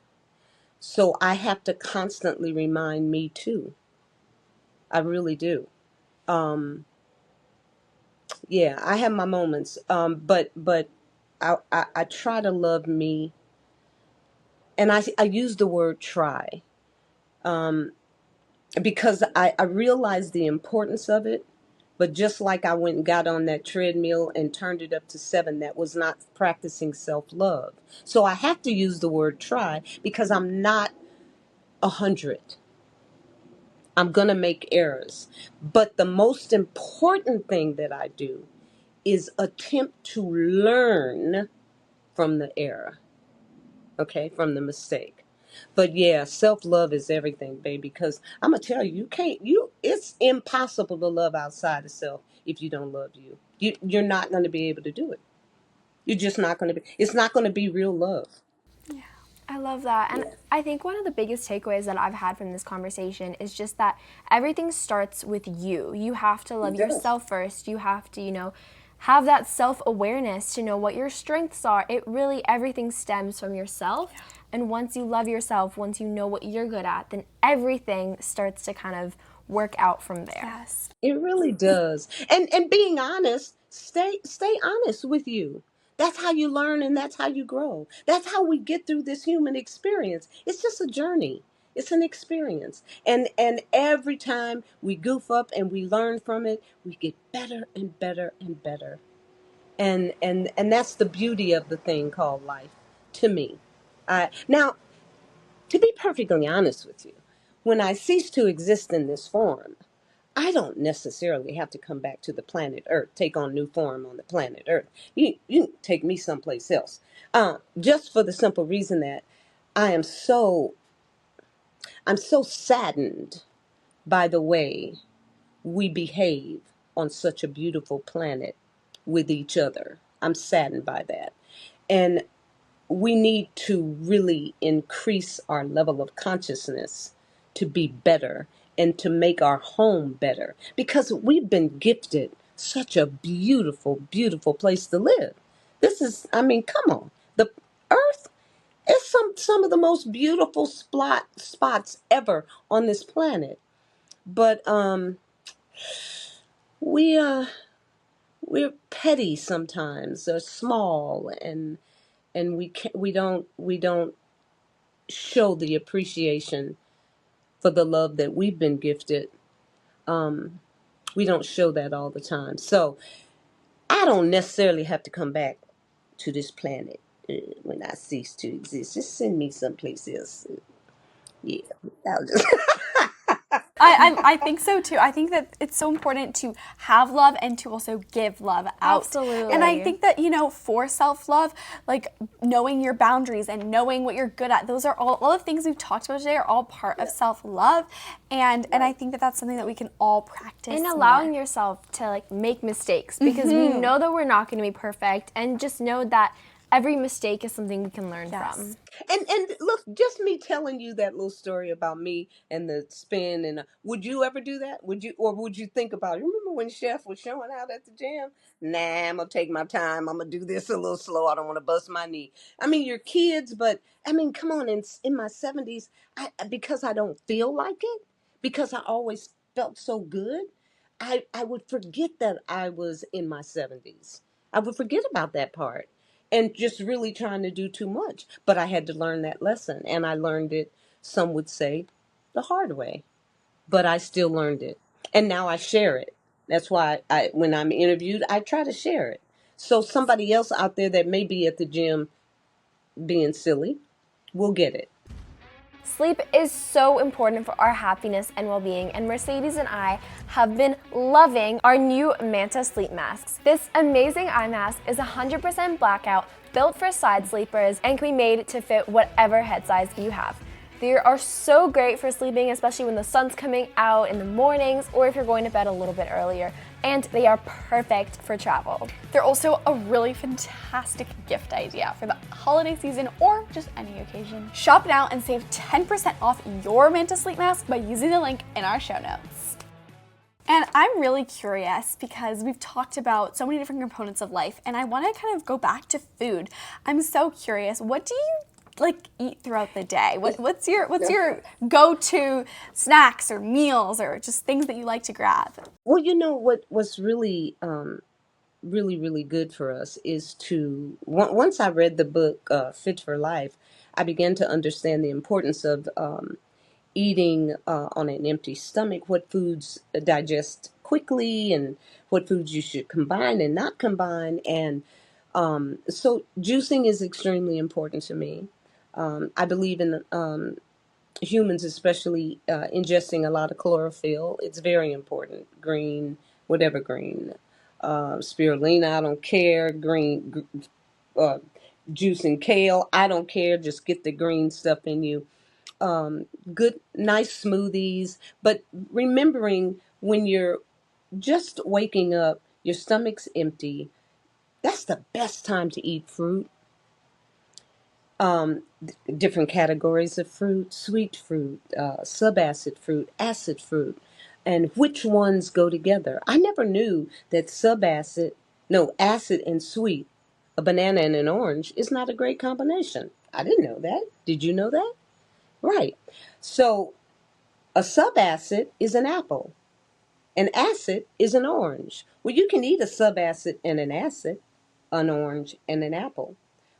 So I have to constantly remind me too. I really do. Um, yeah, I have my moments. But I try to love me, and I use the word try, um, because I realize the importance of it. But just like I went and got on that treadmill and turned it up to 7, that was not practicing self-love. So I have to use the word try because I'm not 100. I'm going to make errors. But the most important thing that I do is attempt to learn from the error, okay, from the mistake. But yeah, self-love is everything, baby, because I'm going to tell you, it's impossible to love outside of self if you don't love you. You're not going to be able to do it. You're just not going to it's not going to be real love. I love that. And Yeah, I think one of the biggest takeaways that I've had from this conversation is just that everything starts with you. You have to love it does. yourself first. You have to, have that self-awareness to know what your strengths are. It really, everything stems from yourself. And once you love yourself, once you know what you're good at, then everything starts to kind of work out from there. Yes. It really does. And being honest, stay honest with you. That's how you learn and that's how you grow. That's how we get through this human experience. It's just a journey. It's an experience. And every time we goof up and we learn from it, we get better and better and better. And that's the beauty of the thing called life to me. Now, to be perfectly honest with you, when I cease to exist in this form, I don't necessarily have to come back to the planet Earth, take on new form on the planet Earth. You can take me someplace else. Just for the simple reason that I am so I'm so saddened by the way we behave on such a beautiful planet with each other. I'm saddened by that. And we need to really increase our level of consciousness to be better and to make our home better because we've been gifted such a beautiful, beautiful place to live. This is, I mean, come on. The earth is some of the most beautiful spots ever on this planet. But we we're petty sometimes, or small, and we don't show the appreciation for the love that we've been gifted. We don't show that all the time. So I don't necessarily have to come back to this planet when I cease to exist. Just send me someplace else. Yeah, I'll just. I think so too. I think that it's so important to have love and to also give love out. Absolutely. And I think that, for self-love, like knowing your boundaries and knowing what you're good at, those are all the things we've talked about today are all part of self-love. And I think that that's something that we can all practice. And allowing more. yourself to make mistakes because we know that we're not going to be perfect, and just know that every mistake is something we can learn from. And look, just me telling you that little story about me and the spin, and would you ever do that? Would you think about it? Remember when Chef was showing out at the gym? Nah, I'm gonna take my time. I'm gonna do this a little slow. I don't want to bust my knee. I mean, you're kids, but I mean, come on. In my 70s, because I don't feel like it, because I always felt so good, I would forget that I was in my 70s. I would forget about that part and just really trying to do too much. But I had to learn that lesson, and I learned it, some would say, the hard way. But I still learned it, and now I share it. That's why when I'm interviewed, I try to share it. So somebody else out there that may be at the gym being silly will get it. Sleep is so important for our happiness and well-being, and Mercedes and I have been loving our new Manta sleep masks. This amazing eye mask is 100% blackout, built for side sleepers, and can be made to fit whatever head size you have. They are so great for sleeping, especially when the sun's coming out in the mornings or if you're going to bed a little bit earlier. And they are perfect for travel. They're also a really fantastic gift idea for the holiday season or just any occasion. Shop now and save 10% off your Manta sleep mask by using the link in our show notes. And I'm really curious because we've talked about so many different components of life, and I want to kind of go back to food. I'm so curious, what do you eat throughout the day? What's your go-to snacks or meals or just things that you like to grab? Well, what's really, really good for us is to, once I read the book Fit for Life, I began to understand the importance of eating on an empty stomach, what foods digest quickly and what foods you should combine and not combine. And so juicing is extremely important to me. I believe in humans, especially ingesting a lot of chlorophyll. It's very important. Green, whatever green, spirulina, I don't care. Juicing kale, I don't care. Just get the green stuff in you. Good, nice smoothies. But remembering when you're just waking up, your stomach's empty, that's the best time to eat fruit. Different categories of fruit: sweet fruit, subacid fruit, acid fruit, and which ones go together. I never knew that subacid No, acid and sweet. A banana and an orange is not a great combination. I didn't know that. Did you know that? Right. So a subacid is an apple. An acid is an orange. Well, you can eat a subacid and an acid, an orange and an apple.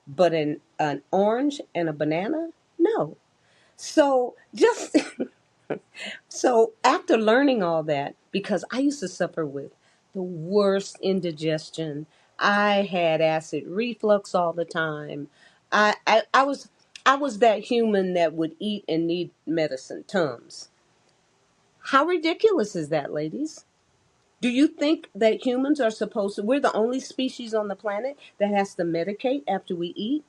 But an orange and a banana? No. So just so after learning all that, because I used to suffer with the worst indigestion, I had acid reflux all the time. I was that human that would eat and need medicine, Tums. How ridiculous is that, ladies? Do you think that humans are supposed to, we're the only species on the planet that has to medicate after we eat?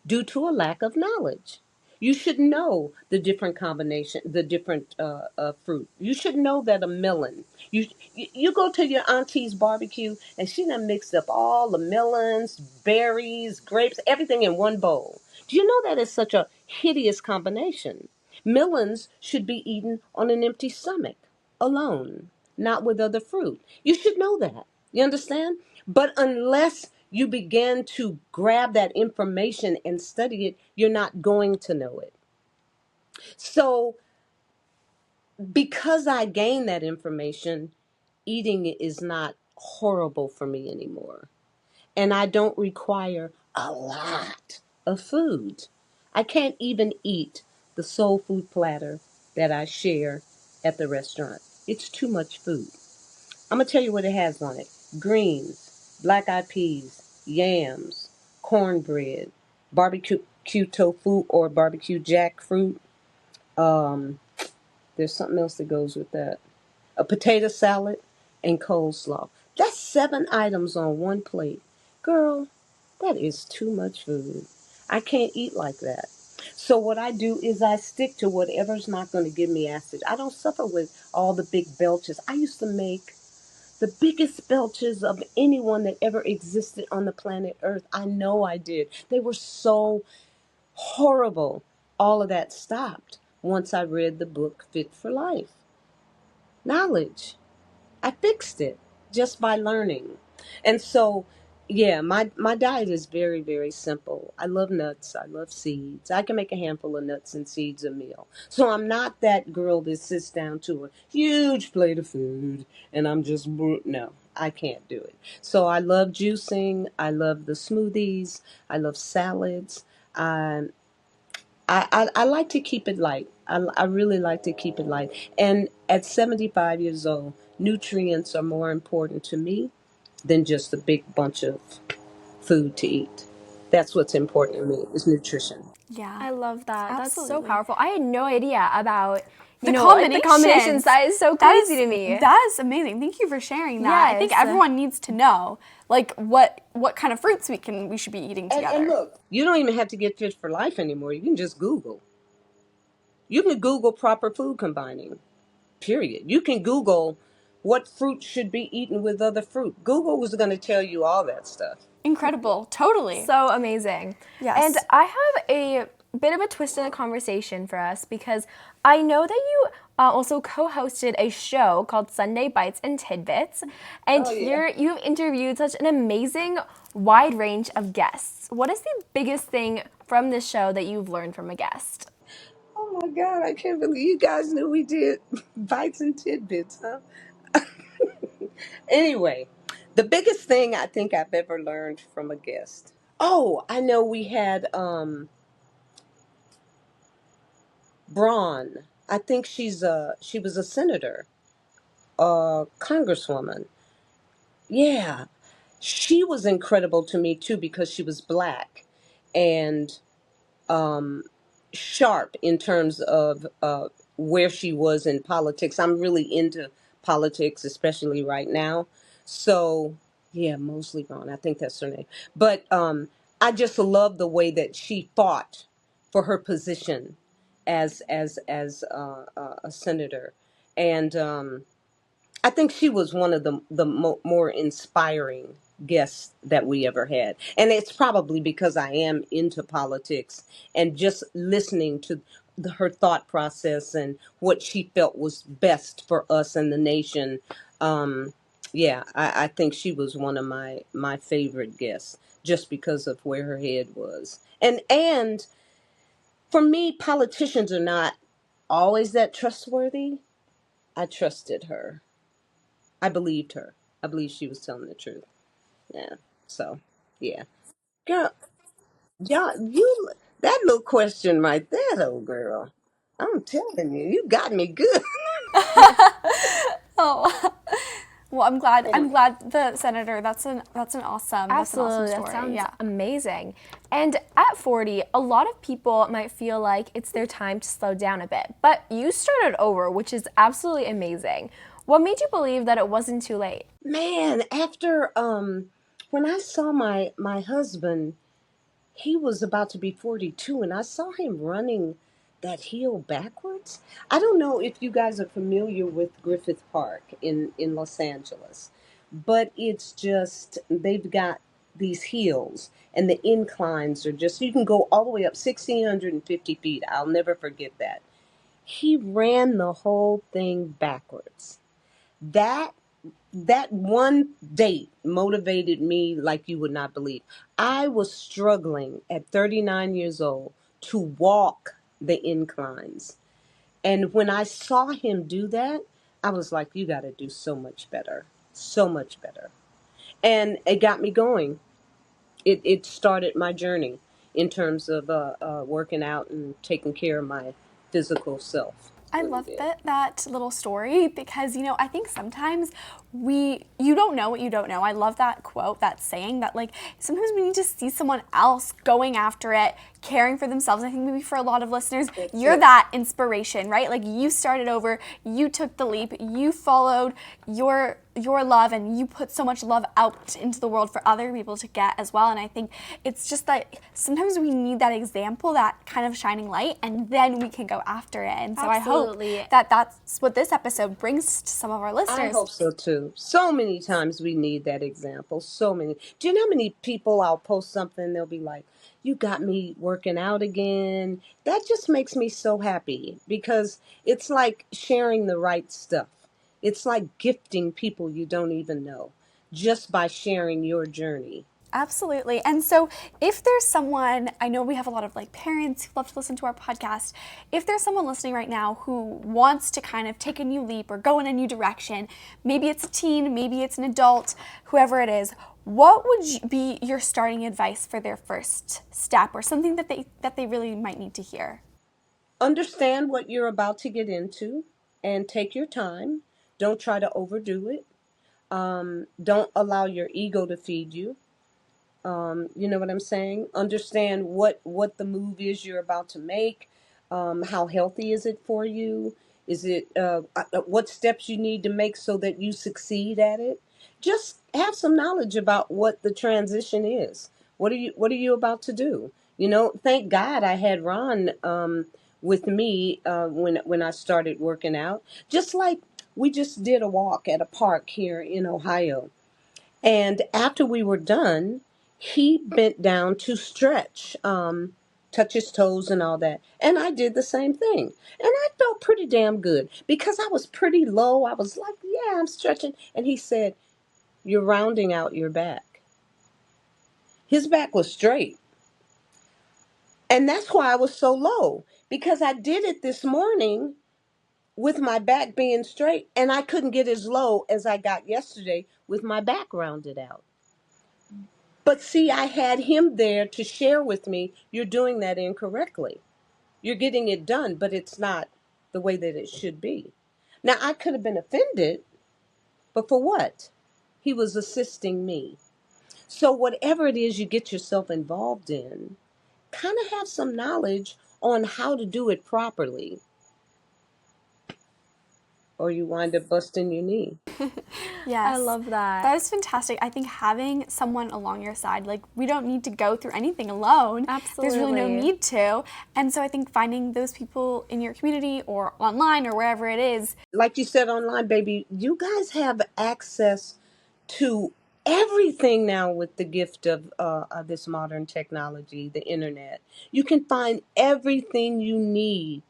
Due to a lack of knowledge. You should know the different combination, the different fruit. You should know that a melon. You go to your auntie's barbecue and she done mixed up all the melons, berries, grapes, everything in one bowl. Do you know that is such a hideous combination? Melons should be eaten on an empty stomach, alone, not with other fruit. You should know that. You understand? But unless you begin to grab that information and study it, you're not going to know it. So, because I gained that information, eating it is not horrible for me anymore. And I don't require a lot of food. I can't even eat the soul food platter that I share at the restaurant. It's too much food. I'm going to tell you what it has on it: greens, black eyed peas, yams, cornbread, barbecue tofu or barbecue jackfruit. Um, there's something else that goes with that: a potato salad and coleslaw. That's 7 items on one plate. Girl, that is too much food. I can't eat like that. So what I do is I stick to whatever's not going to give me acid. I don't suffer with all the big belches. I used to make the biggest belches of anyone that ever existed on the planet Earth. I know I did. They were so horrible. All of that stopped once I read the book Fit for Life. Knowledge. I fixed it just by learning. And so, yeah, my diet is very, very simple. I love nuts. I love seeds. I can make a handful of nuts and seeds a meal. So I'm not that girl that sits down to a huge plate of food and I'm just, no, I can't do it. So I love juicing. I love the smoothies. I love salads. Um, I like to keep it light. I really like to keep it light. And at 75 years old, nutrients are more important to me than just a big bunch of food to eat. That's what's important to me is nutrition. Yeah. I love that. That's so Absolutely. powerful. I had no idea about The like the combinations. That is so crazy to me. That is amazing. Thank you for sharing that. I think Yes. everyone needs to know, like, what kind of fruits we should be eating together. And look, you don't even have to get Fit for Life anymore. You can just Google. You can Google proper food combining, period. You can Google what fruit should be eaten with other fruit. Google was going to tell you all that stuff. Incredible. Totally. So amazing. Yes. And I have a bit of a twist in the conversation for us because I know that you also co-hosted a show called Sunday Bites and Tidbits, and here you've interviewed such an amazing wide range of guests. What is the biggest thing from this show that you've learned from a guest? Oh my God, I can't believe you guys knew we did bites and tidbits, huh? Anyway, the biggest thing I think I've ever learned from a guest. Oh, I know we had Braun. I think she was a senator, a congresswoman. Yeah. She was incredible to me too because she was black and um, sharp in terms of where she was in politics. I'm really into politics, especially right now. So, yeah, Mosley Vaughn, I think that's her name. But I just love the way that she fought for her position as a senator, and I think she was one of the more inspiring guests that we ever had. And it's probably because I am into politics and just listening to her thought process and what she felt was best for us and the nation. Um, Yeah, I think she was one of my favorite guests just because of where her head was. And for me, politicians are not always that trustworthy. I trusted her. I believed her. I believed she was telling the truth. Yeah. So, yeah. Girl, y'all, you that little question right there, though, girl. I'm telling you, you got me good. Oh, well, I'm Anyway, glad the senator. That's an awesome Absolutely, that story. sounds Yeah. amazing. And at 40, a lot of people might feel like it's their time to slow down a bit, but you started over, which is absolutely amazing. What made you believe that it wasn't too late? man, after when I saw my husband, he was about to be 42, and I saw him running that hill backwards. I don't know if you guys are familiar with Griffith Park in Los Angeles, but it's just they've got these hills, and the inclines are just, you can go all the way up 1,650 feet. I'll never forget that. He ran the whole thing backwards. That that one date motivated me like you would not believe. I was struggling at 39 years old to walk the inclines. And when I saw him do that, I was like, you got to do so much better, so much better. And it got me going. It started my journey in terms of working out and taking care of my physical self. I Really love did. that little story because I think sometimes you don't know what you don't know. I love that quote, that saying that like sometimes we need to see someone else going after it, caring for themselves. I think maybe for a lot of listeners, That's you're it. that inspiration, right? Like you started over, you took the leap, you followed your love, and you put so much love out into the world for other people to get as well. And I think it's just that sometimes we need that example, that kind of shining light, and then we can go after it. And so Absolutely. I hope that that's what this episode brings to some of our I listeners. hope so too. So many times we need that example. So many. Do you know how many people I'll post something, they'll be like, you got me working out again? That just makes me so happy because it's like sharing the right stuff. It's like gifting people you don't even know just by sharing your journey. Absolutely. And so if there's someone, I know we have a lot of like parents who love to listen to our podcast. If there's someone listening right now who wants to kind of take a new leap or go in a new direction, maybe it's a teen, maybe it's an adult, whoever it is, what would be your starting advice for their first step or something that they really might need to hear? Understand what you're about to get into and take your time. Don't try to overdo it. Don't allow your ego to feed you. You know what I'm saying? Understand what the move is you're about to make. How healthy is it for you? Is it what steps you need to make so that you succeed at it? Just have some knowledge about what the transition is. What are you about to do? Thank God I had Ron with me when I started working out. Just like we just did a walk at a park here in Ohio, and after we were done, he bent down to stretch, touch his toes and all that. And I did the same thing. And I felt pretty damn good because I was pretty low. I was like, yeah, I'm stretching. And he said, you're rounding out your back. His back was straight. And that's why I was so low because I did it this morning with my back being straight. And I couldn't get as low as I got yesterday with my back rounded out. But see, I had him there to share with me, you're doing that incorrectly. You're getting it done, but it's not the way that it should be. Now, I could have been offended, but for what? He was assisting me. So, whatever it is you get yourself involved in, kind of have some knowledge on how to do it properly, or you wind up busting your knee. Yes. I love that. That is fantastic. I think having someone along your side, like we don't need to go through anything alone. There's really no Absolutely. need to. And so I think finding those people in your community or online or wherever it is. Like you said online, baby, you guys have access to everything now with the gift of this modern technology, the internet. You can find everything you need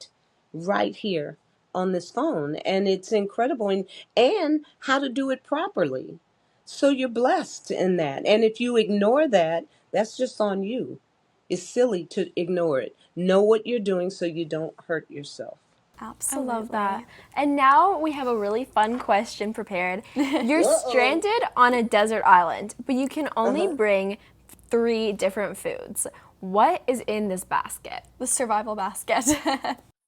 right here on this phone, and it's incredible, and how to do it properly. So you're blessed in that. And if you ignore that, that's just on you. It's silly to ignore it. Know what you're doing so you don't hurt yourself. Absolutely. I love that. And now we have a really fun question prepared. You're stranded on a desert island, but you can only bring 3 different foods. What is in this basket? The survival basket.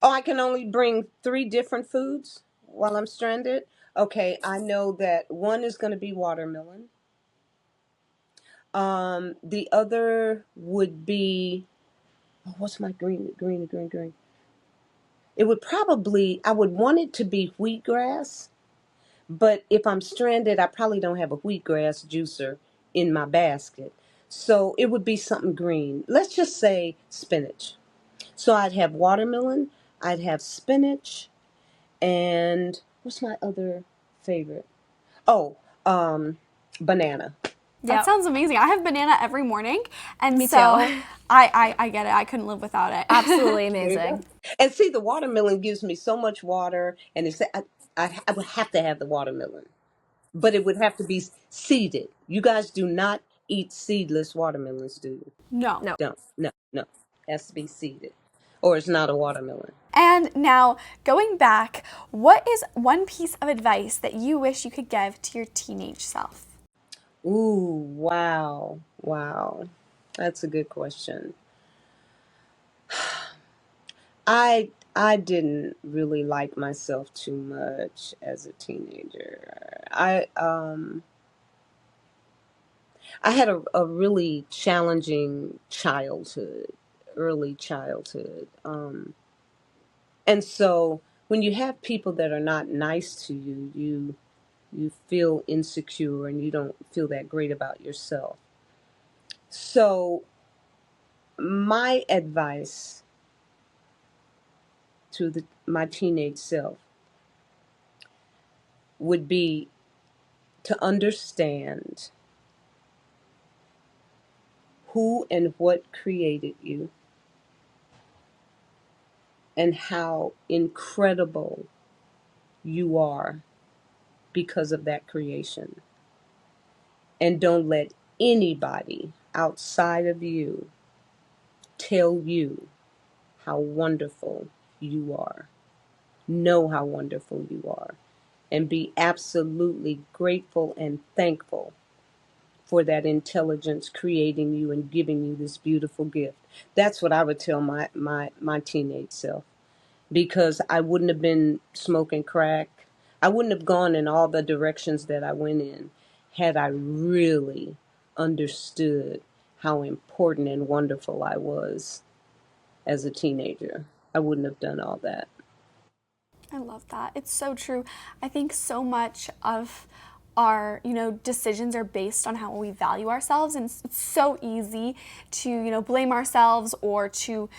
Oh, I can only bring 3 different foods while I'm stranded? Okay, I know that one is going to be watermelon. The other would be, oh, what's my green? It would probably, I would want it to be wheatgrass, but if I'm stranded, I probably don't have a wheatgrass juicer in my basket. So it would be something green. Let's just say spinach. So I'd have watermelon, I'd have spinach, and what's my other favorite? Oh, banana. That sounds amazing. I have banana every morning, and Me so too. I get it. I couldn't live without it. Absolutely amazing. And see, the watermelon gives me so much water, and I would have to have the watermelon, but it would have to be seeded. You guys do not eat seedless watermelons, do you? No. No. No. It has to be seeded, or it's not a watermelon. And now, going back, what is one piece of advice that you wish you could give to your teenage self? Ooh, wow. That's a good question. I didn't really like myself too much as a teenager. I had a really challenging childhood, early childhood. And so when you have people that are not nice to you, you feel insecure and you don't feel that great about yourself. So my advice to my teenage self would be to understand who and what created you and how incredible you are because of that creation. And don't let anybody outside of you tell you how wonderful you are. Know how wonderful you are. And be absolutely grateful and thankful for that intelligence creating you and giving you this beautiful gift. That's what I would tell my teenage self, because I wouldn't have been smoking crack. I wouldn't have gone in all the directions that I went in had I really understood how important and wonderful I was as a teenager. I wouldn't have done all that. I love that. It's so true. I think so much of our, decisions are based on how we value ourselves, and it's so easy to, blame ourselves or to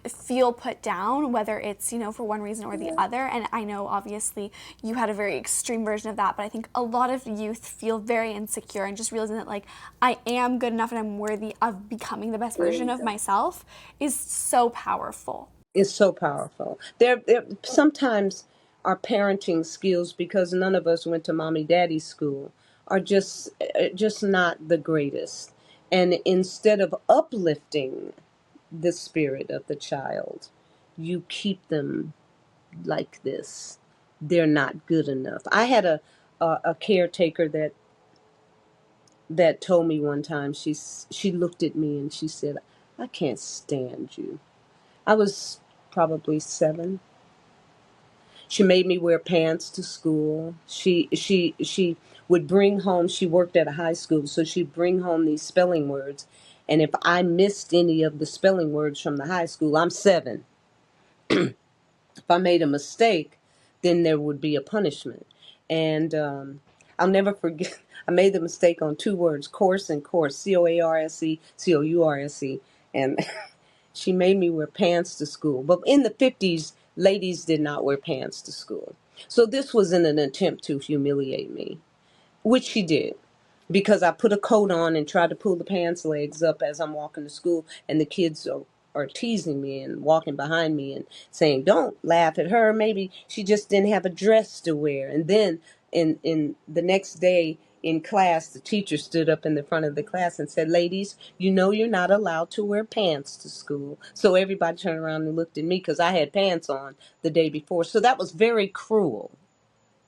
feel put down, whether it's, for one reason or the other. And I know obviously you had a very extreme version of that, but I think a lot of youth feel very insecure, and just realizing that I am good enough and I'm worthy of becoming the best version of myself is so powerful. It's so powerful. There sometimes our parenting skills, because none of us went to mommy daddy school, are just not the greatest. And instead of uplifting the spirit of the child, you keep them like this. They're not good enough. I had a caretaker that told me one time. She looked at me and she said, "I can't stand you." I was probably 7. She made me wear pants to school. She would bring home, she worked at a high school, so she'd bring home these spelling words. And if I missed any of the spelling words from the high school, I'm 7. If I made a mistake, then there would be a punishment. And I'll never forget, I made the mistake on 2 words, course and course, COARSE, COURSE. And she made me wear pants to school. But in the 50s, ladies did not wear pants to school. So this was in an attempt to humiliate me, which she did, because I put a coat on and tried to pull the pants legs up as I'm walking to school, and the kids are teasing me and walking behind me and saying, "Don't laugh at her. Maybe she just didn't have a dress to wear." And then in the next day in class, the teacher stood up in the front of the class and said, "Ladies, you know you're not allowed to wear pants to school." So everybody turned around and looked at me because I had pants on the day before. So that was very cruel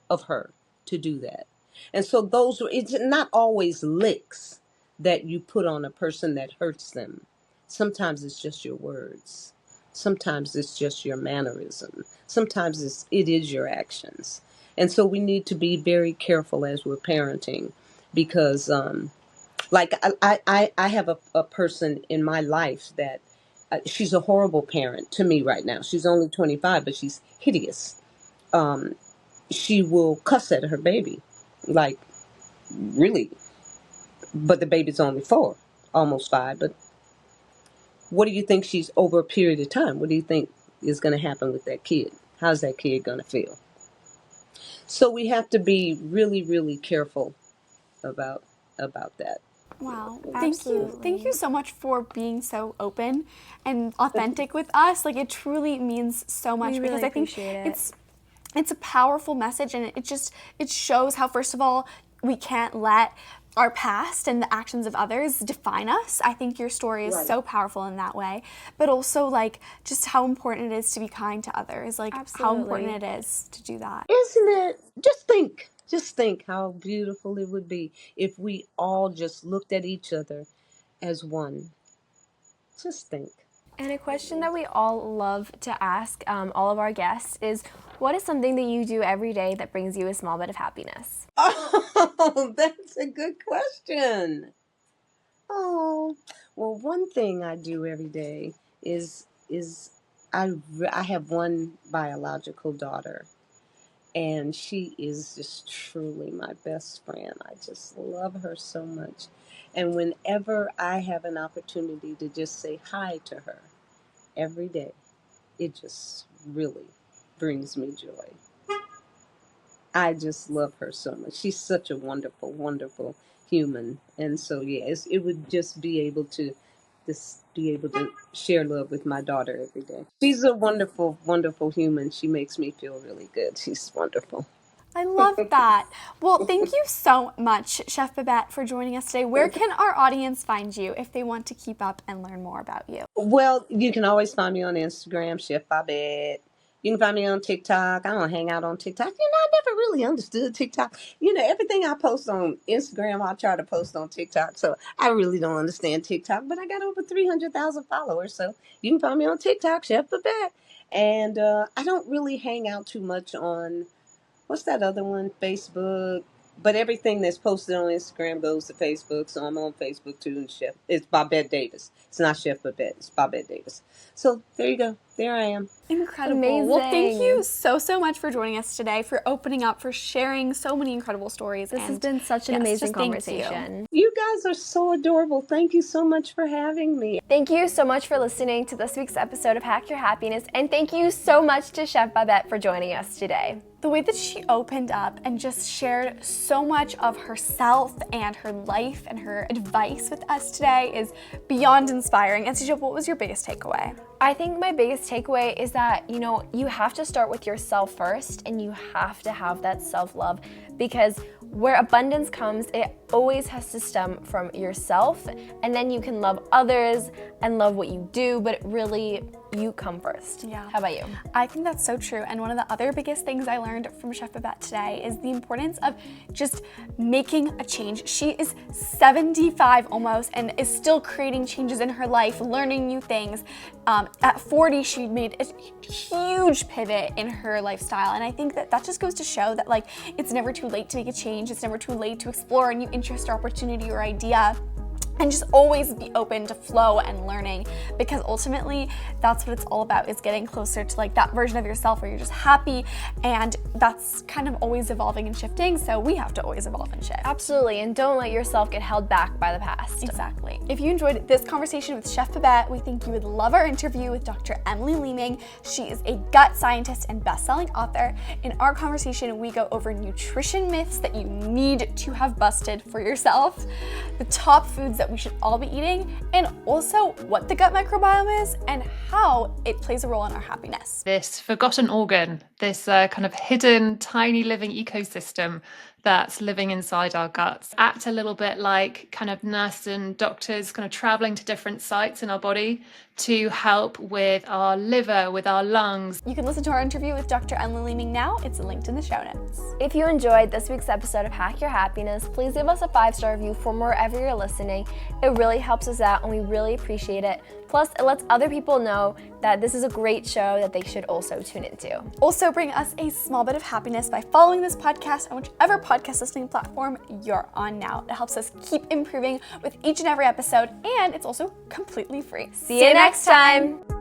of her to do that. And so it's not always licks that you put on a person that hurts them. Sometimes it's just your words. Sometimes it's just your mannerism. Sometimes it is your actions. And so we need to be very careful as we're parenting because, like, I have a person in my life that she's a horrible parent to me right now. She's only 25, but she's hideous. She will cuss at her baby, like, really. But the baby's only 4, almost 5. But what do you think she's over a period of time? What do you think is going to happen with that kid? How's that kid going to feel? So we have to be really, really careful about that. Wow. Absolutely. Thank you so much for being so open and authentic with us. Like, it truly means so much We because really I think appreciate it. it's a powerful message, and it shows how, first of all, we can't let our past and the actions of others define us. I think your story is so powerful in that way, but also, like, just how important it is to be kind to others, like how important it is to do that. Isn't it? Just think how beautiful it would be if we all just looked at each other as one. Just think. And a question that we all love to ask all of our guests is, what is something that you do every day that brings you a small bit of happiness? Oh, that's a good question. Oh, well, one thing I do every day is I have one biological daughter, and she is just truly my best friend. I just love her so much. And whenever I have an opportunity to just say hi to her every day, it just really brings me joy. I just love her so much. She's such a wonderful, wonderful human. And so, yes, it would just be able to share love with my daughter every day. She's a wonderful, wonderful human. She makes me feel really good. She's wonderful. I love that. Well, thank you so much, Chef Babette, for joining us today. Where can our audience find you if they want to keep up and learn more about you? Well, you can always find me on Instagram, Chef Babette. You can find me on TikTok. I don't hang out on TikTok. I never really understood TikTok. Everything I post on Instagram, I try to post on TikTok. So I really don't understand TikTok, but I got over 300,000 followers. So you can find me on TikTok, Chef Babette. And I don't really hang out too much on, what's that other one? Facebook. But everything that's posted on Instagram goes to Facebook, so I'm on Facebook too. And it's Babette Davis. It's not Chef Babette, it's Babette Davis. So there you go. There I am. Incredible. Amazing. Well, thank you so much for joining us today, for opening up, for sharing so many incredible stories. This has been such an amazing conversation. You guys are so adorable. Thank you so much for having me. Thank you so much for listening to this week's episode of Hack Your Happiness, and thank you so much to Chef Babette for joining us today. The way that she opened up and just shared so much of herself and her life and her advice with us today is beyond inspiring. Anastasia, what was your biggest takeaway? I think my biggest takeaway is that, you have to start with yourself first, and you have to have that self-love, because where abundance comes, it always has to stem from yourself, and then you can love others and love what you do, but really, you come first. Yeah. How about you? I think that's so true. And one of the other biggest things I learned from Chef Babette today is the importance of just making a change. She is 75 almost and is still creating changes in her life, learning new things. At 40, she made a huge pivot in her lifestyle. And I think that just goes to show that, like, it's never too late to make a change. It's never too late to explore a new interest or opportunity or idea. And just always be open to flow and learning, because ultimately that's what it's all about, is getting closer to, like, that version of yourself where you're just happy, and that's kind of always evolving and shifting, so we have to always evolve and shift. Absolutely, and don't let yourself get held back by the past. Exactly. If you enjoyed this conversation with Chef Babette, we think you would love our interview with Dr. Emily Leeming. She is a gut scientist and best-selling author. In our conversation, we go over nutrition myths that you need to have busted for yourself, the top foods that that we should all be eating, and also what the gut microbiome is and how it plays a role in our happiness. This forgotten organ, this kind of hidden, tiny living ecosystem that's living inside our guts, act a little bit like kind of nurses and doctors kind of traveling to different sites in our body to help with our liver, with our lungs. You can listen to our interview with Dr. Emily Leeming now. It's linked in the show notes. If you enjoyed this week's episode of Hack Your Happiness, please give us a 5-star review from wherever you're listening. It really helps us out and we really appreciate it. Plus, it lets other people know that this is a great show that they should also tune into. Also bring us a small bit of happiness by following this podcast on whichever podcast listening platform you're on now. It helps us keep improving with each and every episode, and it's also completely free. See you next time.